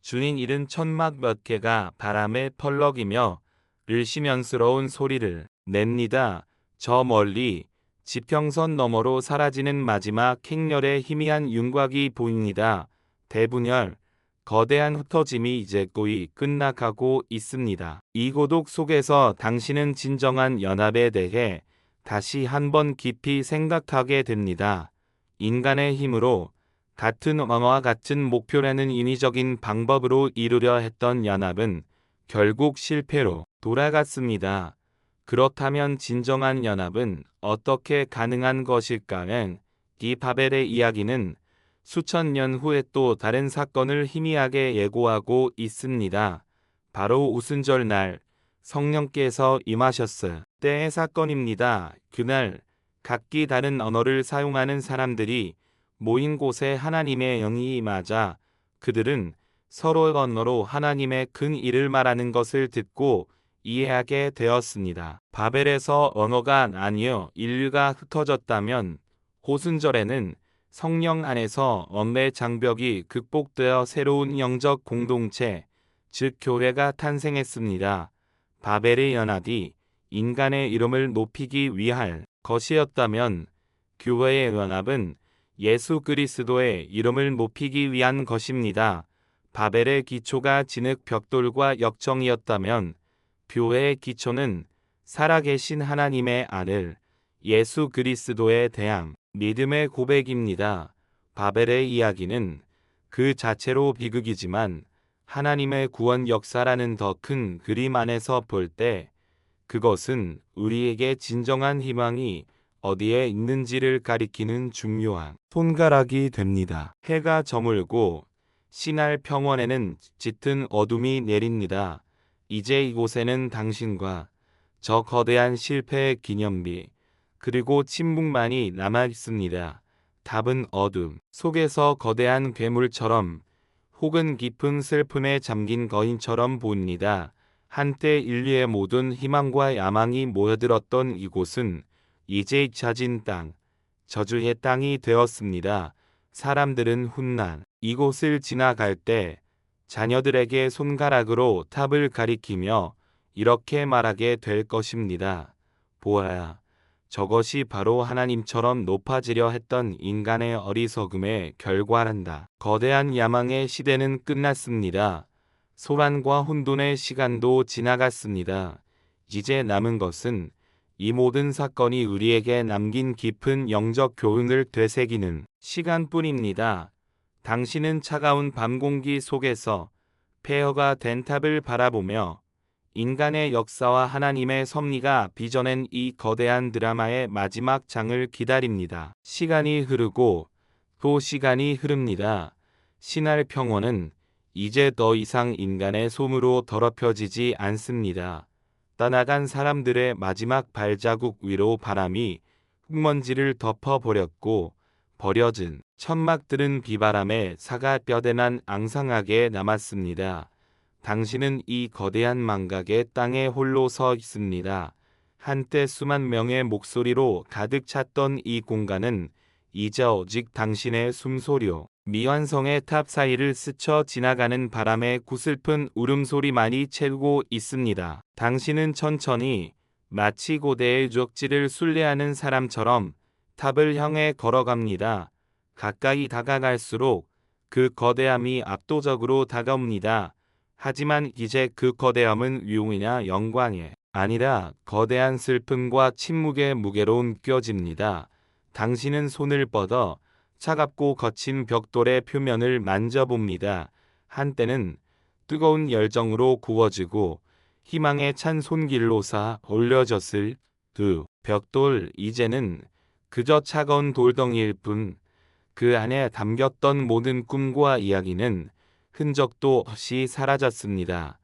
주인 잃은 천막 몇 개가 바람에 펄럭이며 을씨면스러운 소리를 냅니다. 저 멀리 지평선 너머로 사라지는 마지막 행렬의 희미한 윤곽이 보입니다. 대분열, 거대한 흩어짐이 이제 거의 끝나가고 있습니다. 이 고독 속에서 당신은 진정한 연합에 대해 다시 한번 깊이 생각하게 됩니다. 인간의 힘으로 같은 언어와 같은 목표라는 인위적인 방법으로 이루려 했던 연합은 결국 실패로 돌아갔습니다. 그렇다면 진정한 연합은 어떻게 가능한 것일까는 이 바벨의 이야기는 수천 년 후에 또 다른 사건을 희미하게 예고하고 있습니다. 바로 오순절 날 성령께서 임하셨을 때의 사건입니다. 그날 각기 다른 언어를 사용하는 사람들이 모인 곳에 하나님의 영이 임하자 그들은 서로의 언어로 하나님의 큰 일을 말하는 것을 듣고 이해하게 되었습니다. 바벨에서 언어가 아니여 인류가 흩어졌다면 오순절에는 성령 안에서 언어의 장벽이 극복되어 새로운 영적 공동체, 즉 교회가 탄생했습니다. 바벨의 연합이 인간의 이름을 높이기 위할 것이었다면 교회의 연합은 예수 그리스도의 이름을 높이기 위한 것입니다. 바벨의 기초가 진흙 벽돌과 역정이었다면 교회의 기초는 살아계신 하나님의 아들 예수 그리스도에 대한 믿음의 고백입니다. 바벨의 이야기는 그 자체로 비극이지만 하나님의 구원 역사라는 더 큰 그림 안에서 볼 때 그것은 우리에게 진정한 희망이 어디에 있는지를 가리키는 중요한 손가락이 됩니다. 해가 저물고 신할 평원에는 짙은 어둠이 내립니다. 이제 이곳에는 당신과 저 거대한 실패의 기념비 그리고 침묵만이 남아 있습니다. 답은 어둠 속에서 거대한 괴물처럼 혹은 깊은 슬픔에 잠긴 거인처럼 보입니다. 한때 인류의 모든 희망과 야망이 모여들었던 이곳은 이제 잊혀진 땅, 저주의 땅이 되었습니다. 사람들은 훗날 이곳을 지나갈 때 자녀들에게 손가락으로 탑을 가리키며 이렇게 말하게 될 것입니다. 보아야, 저것이 바로 하나님처럼 높아지려 했던 인간의 어리석음의 결과란다. 거대한 야망의 시대는 끝났습니다. 소란과 혼돈의 시간도 지나갔습니다. 이제 남은 것은 이 모든 사건이 우리에게 남긴 깊은 영적 교훈을 되새기는 시간뿐입니다. 당신은 차가운 밤 공기 속에서 폐허가 된 탑을 바라보며 인간의 역사와 하나님의 섭리가 빚어낸 이 거대한 드라마의 마지막 장을 기다립니다. 시간이 흐르고 또 시간이 흐릅니다. 신할 평원은 이제 더 이상 인간의 솜으로 더럽혀지지 않습니다. 떠나간 사람들의 마지막 발자국 위로 바람이 흙먼지를 덮어버렸고 버려진 천막들은 비바람에 사가 뼈대만 앙상하게 남았습니다. 당신은 이 거대한 망각의 땅에 홀로 서 있습니다. 한때 수만 명의 목소리로 가득 찼던 이 공간은 이제 오직 당신의 숨소리요. 미완성의 탑 사이를 스쳐 지나가는 바람의 구슬픈 울음소리만이 채우고 있습니다. 당신은 천천히 마치 고대의 족지를 순례하는 사람처럼 탑을 향해 걸어갑니다. 가까이 다가갈수록 그 거대함이 압도적으로 다가옵니다. 하지만 이제 그 거대함은 위용이나 영광이 아니라 거대한 슬픔과 침묵의 무게로 느껴집니다. 당신은 손을 뻗어 차갑고 거친 벽돌의 표면을 만져봅니다. 한때는 뜨거운 열정으로 구워지고 희망에 찬 손길로서 올려졌을 두 벽돌 이제는 그저 차가운 돌덩이일 뿐 그 안에 담겼던 모든 꿈과 이야기는 흔적도 없이 사라졌습니다.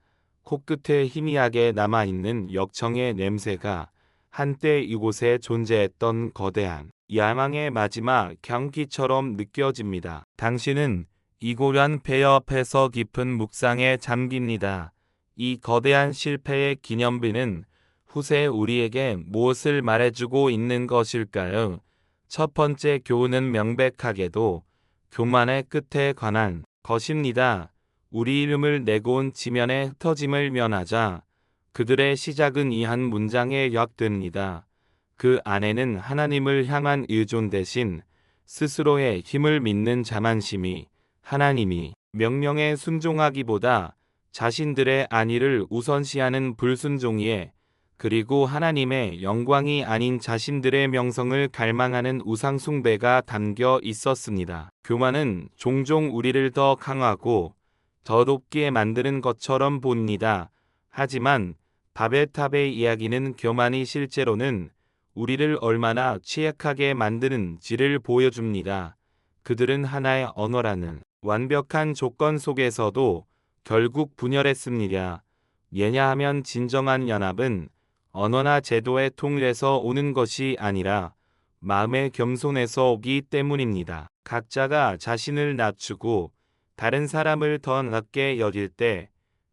코끝에 희미하게 남아있는 역청의 냄새가 한때 이곳에 존재했던 거대한 야망의 마지막 경기처럼 느껴집니다. 당신은 이 고란 폐 옆에서 깊은 묵상에 잠깁니다. 이 거대한 실패의 기념비는 후세 우리에게 무엇을 말해주고 있는 것일까요? 첫 번째 교훈은 명백하게도 교만의 끝에 관한 것입니다. 우리 이름을 내고 온 지면의 흩어짐을 면하자 그들의 시작은 이 한 문장에 역됩니다. 그 안에는 하나님을 향한 의존 대신 스스로의 힘을 믿는 자만심이 하나님이 명령에 순종하기보다 자신들의 안위를 우선시하는 불순종이에 그리고 하나님의 영광이 아닌 자신들의 명성을 갈망하는 우상숭배가 담겨 있었습니다. 교만은 종종 우리를 더 강하고 더 높게 만드는 것처럼 보입니다. 하지만 바벨탑의 이야기는 교만이 실제로는 우리를 얼마나 취약하게 만드는지를 보여줍니다. 그들은 하나의 언어라는 완벽한 조건 속에서도 결국 분열했습니다. 왜냐하면 진정한 연합은 언어나 제도의 통일에서 오는 것이 아니라 마음의 겸손에서 오기 때문입니다. 각자가 자신을 낮추고 다른 사람을 더 낮게 여길 때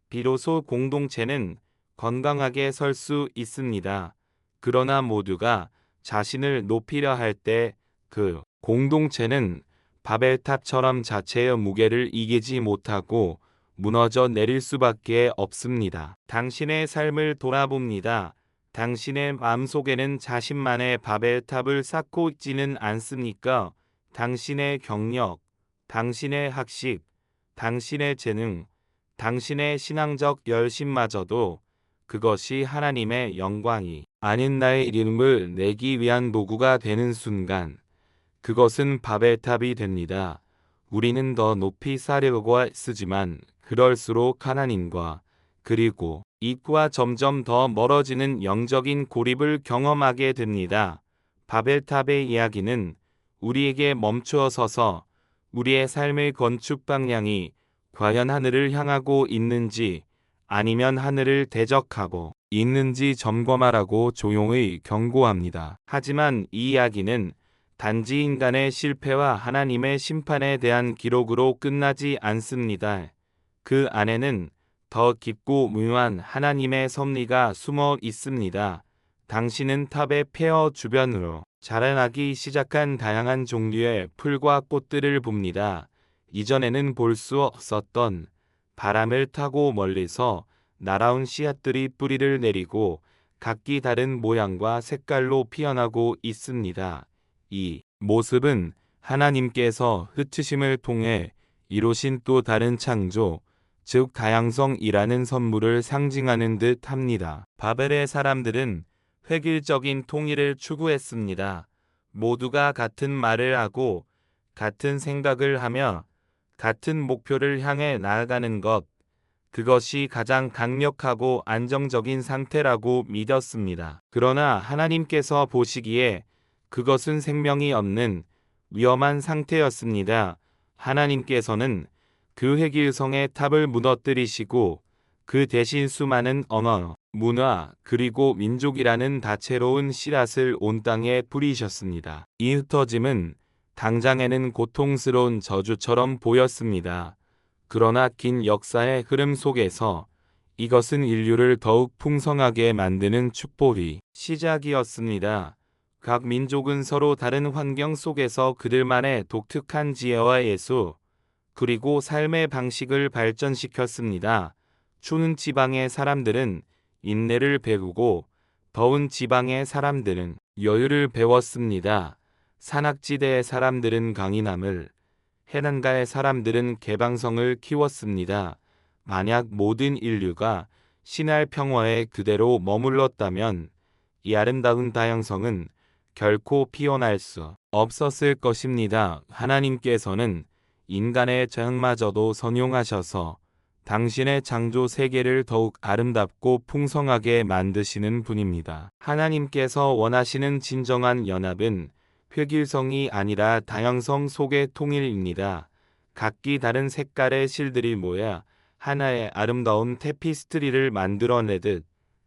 비로소 공동체는 건강하게 설 수 있습니다. 그러나 모두가 자신을 높이려 할 때 그 공동체는 바벨탑처럼 자체의 무게를 이기지 못하고 무너져 내릴 수밖에 없습니다. 당신의 삶을 돌아봅니다. 당신의 마음속에는 자신만의 바벨탑을 쌓고 있지는 않습니까? 당신의 경력, 당신의 학식, 당신의 재능, 당신의 신앙적 열심마저도 그것이 하나님의 영광이 아닌 나의 이름을 내기 위한 도구가 되는 순간 그것은 바벨탑이 됩니다. 우리는 더 높이 쌓으려고 쓰지만 그럴수록 하나님과 그리고 이익과 점점 더 멀어지는 영적인 고립을 경험하게 됩니다. 바벨탑의 이야기는 우리에게 멈추어 서서 우리의 삶의 건축 방향이 과연 하늘을 향하고 있는지 아니면 하늘을 대적하고 있는지 점검하라고 조용히 경고합니다. 하지만 이 이야기는 단지 인간의 실패와 하나님의 심판에 대한 기록으로 끝나지 않습니다. 그 안에는 더 깊고 무효한 하나님의 섭리가 숨어 있습니다. 당신은 탑의 폐허 주변으로 자라나기 시작한 다양한 종류의 풀과 꽃들을 봅니다. 이전에는 볼 수 없었던 바람을 타고 멀리서 날아온 씨앗들이 뿌리를 내리고 각기 다른 모양과 색깔로 피어나고 있습니다. 이 모습은 하나님께서 흩으심을 통해 이루신 또 다른 창조, 즉 다양성이라는 선물을 상징하는 듯 합니다. 바벨의 사람들은 획일적인 통일을 추구했습니다. 모두가 같은 말을 하고 같은 생각을 하며 같은 목표를 향해 나아가는 것, 그것이 가장 강력하고 안정적인 상태라고 믿었습니다. 그러나 하나님께서 보시기에 그것은 생명이 없는 위험한 상태였습니다. 하나님께서는 그 획일성의 탑을 무너뜨리시고 그 대신 수많은 언어, 문화, 그리고 민족이라는 다채로운 씨앗을 온 땅에 뿌리셨습니다. 이 흩어짐은 당장에는 고통스러운 저주처럼 보였습니다. 그러나 긴 역사의 흐름 속에서 이것은 인류를 더욱 풍성하게 만드는 축복이 시작이었습니다. 각 민족은 서로 다른 환경 속에서 그들만의 독특한 지혜와 예수, 그리고 삶의 방식을 발전시켰습니다. 추운 지방의 사람들은 인내를 배우고 더운 지방의 사람들은 여유를 배웠습니다. 산악지대의 사람들은 강인함을, 해안가의 사람들은 개방성을 키웠습니다. 만약 모든 인류가 신할 평화에 그대로 머물렀다면 이 아름다운 다양성은 결코 피어날 수 없었을 것입니다. 하나님께서는 인간의 죄악마저도 선용하셔서 당신의 창조 세계를 더욱 아름답고 풍성하게 만드시는 분입니다. 하나님께서 원하시는 진정한 연합은 획일성이 아니라 다양성 속의 통일입니다. 각기 다른 색깔의 실들이 모여 하나의 아름다운 테피스트리를 만들어내듯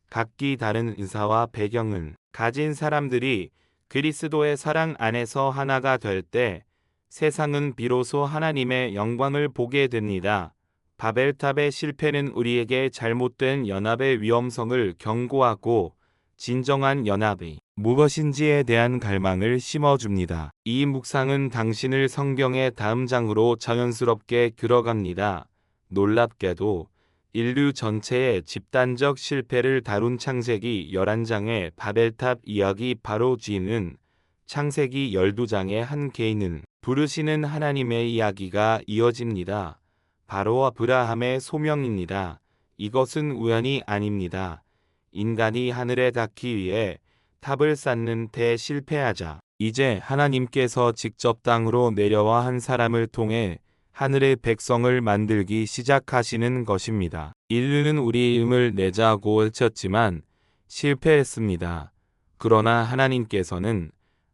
각기 다른 의사와 배경을 가진 사람들이 그리스도의 사랑 안에서 하나가 될 때 세상은 비로소 하나님의 영광을 보게 됩니다. 바벨탑의 실패는 우리에게 잘못된 연합의 위험성을 경고하고 진정한 연합이 무엇인지에 대한 갈망을 심어줍니다. 이 묵상은 당신을 성경의 다음 장으로 자연스럽게 들어갑니다. 놀랍게도 인류 전체의 집단적 실패를 다룬 창세기 11장의 바벨탑 이야기 바로 뒤는 창세기 12장의 한 개인을 부르시는 하나님의 이야기가 이어집니다. 바로 아브라함의 소명입니다. 이것은 우연이 아닙니다. 인간이 하늘에 닿기 위해 탑을 쌓는 데 실패하자 이제 하나님께서 직접 땅으로 내려와 한 사람을 통해 하늘의 백성을 만들기 시작하시는 것입니다. 인류는 우리의 힘을 내자고 외쳤지만 실패했습니다. 그러나 하나님께서는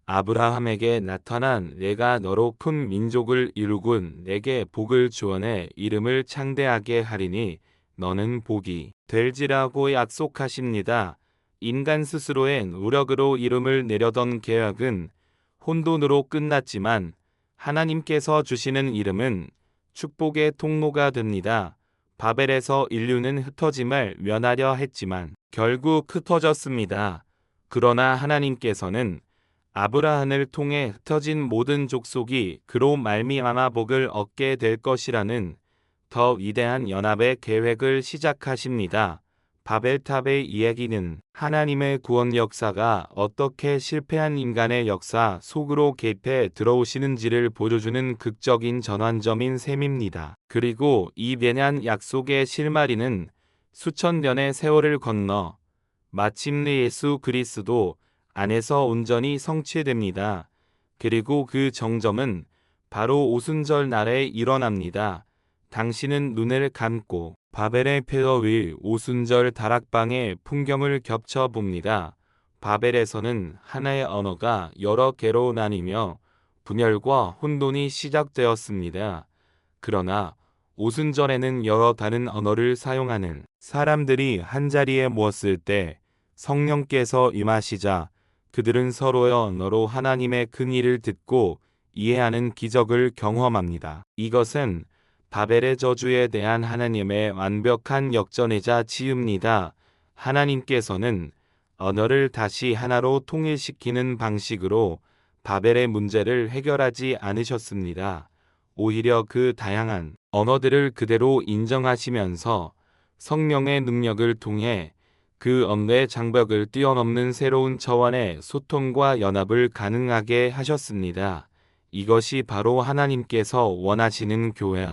아브라함에게 나타난 내가 너로 큰 민족을 이루군 내게 복을 주어내 이름을 창대하게 하리니 너는 복이 될지라고 약속하십니다. 인간 스스로의 노력으로 이름을 내려던 계획은 혼돈으로 끝났지만 하나님께서 주시는 이름은 축복의 통로가 됩니다. 바벨에서 인류는 흩어짐을 면하려 했지만 결국 흩어졌습니다. 그러나 하나님께서는 아브라함을 통해 흩어진 모든 족속이 그로 말미암아 복을 얻게 될 것이라는 더 위대한 연합의 계획을 시작하십니다. 바벨탑의 이야기는 하나님의 구원 역사가 어떻게 실패한 인간의 역사 속으로 개입해 들어오시는지를 보여주는 극적인 전환점인 셈입니다. 그리고 이 매년 약속의 실마리는 수천 년의 세월을 건너 마침내 예수 그리스도 안에서 온전히 성취됩니다. 그리고 그 정점은 바로 오순절 날에 일어납니다. 당신은 눈을 감고 바벨의 폐허 위 오순절 다락방의 풍경을 겹쳐봅니다. 바벨에서는 하나의 언어가 여러 개로 나뉘며 분열과 혼돈이 시작되었습니다. 그러나 오순절에는 여러 다른 언어를 사용하는 사람들이 한자리에 모였을 때 성령께서 임하시자 그들은 서로의 언어로 하나님의 큰 일을 듣고 이해하는 기적을 경험합니다. 이것은 바벨의 저주에 대한 하나님의 완벽한 역전이자 치유입니다. 하나님께서는 언어를 다시 하나로 통일시키는 방식으로 바벨의 문제를 해결하지 않으셨습니다. 오히려 그 다양한 언어들을 그대로 인정하시면서 성령의 능력을 통해 그 언어의 장벽을 뛰어넘는 새로운 차원의 소통과 연합을 가능하게 하셨습니다. 이것이 바로 하나님께서 원하시는 교회,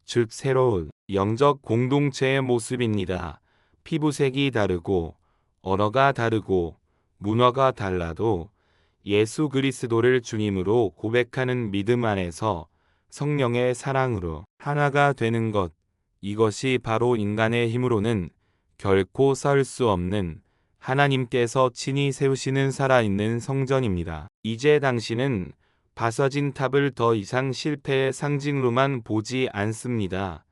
즉 새로운 영적 공동체의 모습입니다. 피부색이 다르고 언어가 다르고 문화가 달라도 예수 그리스도를 주님으로 고백하는 믿음 안에서 성령의 사랑으로 하나가 되는 것, 이것이 바로 인간의 힘으로는 결코 쌓을 수 없는 하나님께서 친히 세우시는 살아있는 성전입니다. 이제 당신은 바서진 탑을 더 이상 실패의 상징으로만 보지 않습니다.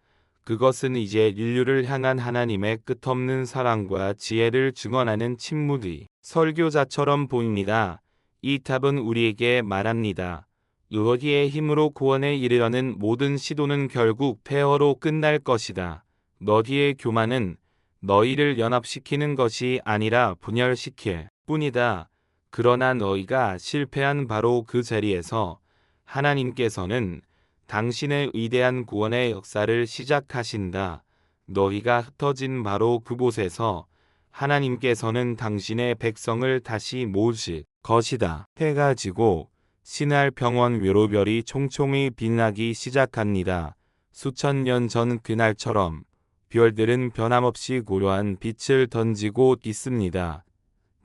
그것은 이제 인류를 향한 하나님의 끝없는 사랑과 지혜를 증언하는 침묵의 설교자처럼 보입니다. 이 탑은 우리에게 말합니다. 너희의 힘으로 구원에 이르려는 모든 시도는 결국 폐허로 끝날 것이다. 너희의 교만은 너희를 연합시키는 것이 아니라 분열시킬 뿐이다. 그러나 너희가 실패한 바로 그 자리에서 하나님께서는 당신의 위대한 구원의 역사를 시작하신다. 너희가 흩어진 바로 그곳에서 하나님께서는 당신의 백성을 다시 모으실 것이다. 해가 지고 신할 병원 외로별이 총총히 빛나기 시작합니다. 수천 년 전 그날처럼 별들은 변함없이 고요한 빛을 던지고 있습니다.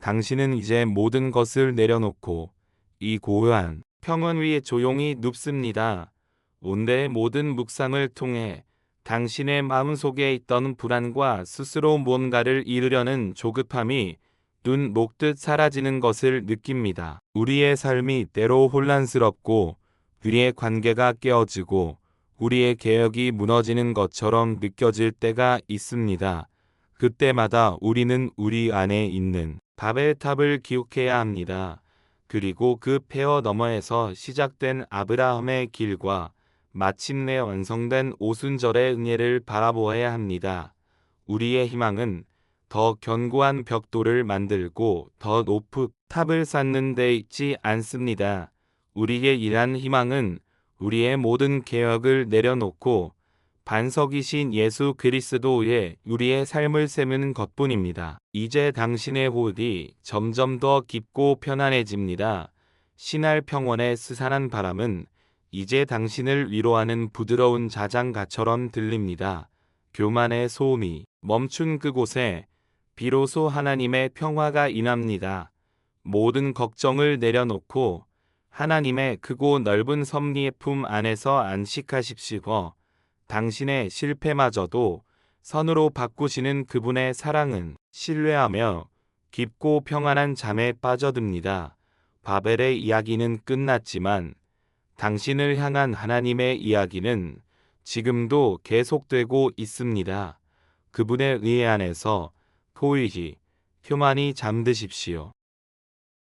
당신은 이제 모든 것을 내려놓고 이 고요한 평원 위에 조용히 눕습니다. 온데의 모든 묵상을 통해 당신의 마음속에 있던 불안과 스스로 뭔가를 이루려는 조급함이 눈 녹듯 사라지는 것을 느낍니다. 우리의 삶이 때로 혼란스럽고 우리의 관계가 깨어지고 우리의 개혁이 무너지는 것처럼 느껴질 때가 있습니다. 그때마다 우리는 우리 안에 있는 바벨탑을 기억해야 합니다. 그리고 그 폐허 너머에서 시작된 아브라함의 길과 마침내 완성된 오순절의 은혜를 바라보아야 합니다. 우리의 희망은 더 견고한 벽돌을 만들고 더 높은 탑을 쌓는 데 있지 않습니다. 우리의 일한 희망은 우리의 모든 개혁을 내려놓고 반석이신 예수 그리스도의 우리의 삶을 세우는 것뿐입니다. 이제 당신의 호흡이 점점 더 깊고 편안해집니다. 신할 평원의 스산한 바람은 이제 당신을 위로하는 부드러운 자장가처럼 들립니다. 교만의 소음이 멈춘 그곳에 비로소 하나님의 평화가 임합니다. 모든 걱정을 내려놓고 하나님의 크고 넓은 섭리의 품 안에서 안식하십시오. 당신의 실패마저도 선으로 바꾸시는 그분의 사랑은 신뢰하며 깊고 평안한 잠에 빠져듭니다. 바벨의 이야기는 끝났지만 당신을 향한 하나님의 이야기는 지금도 계속되고 있습니다. 그분의 의해 안에서 포이히 휴만히 잠드십시오.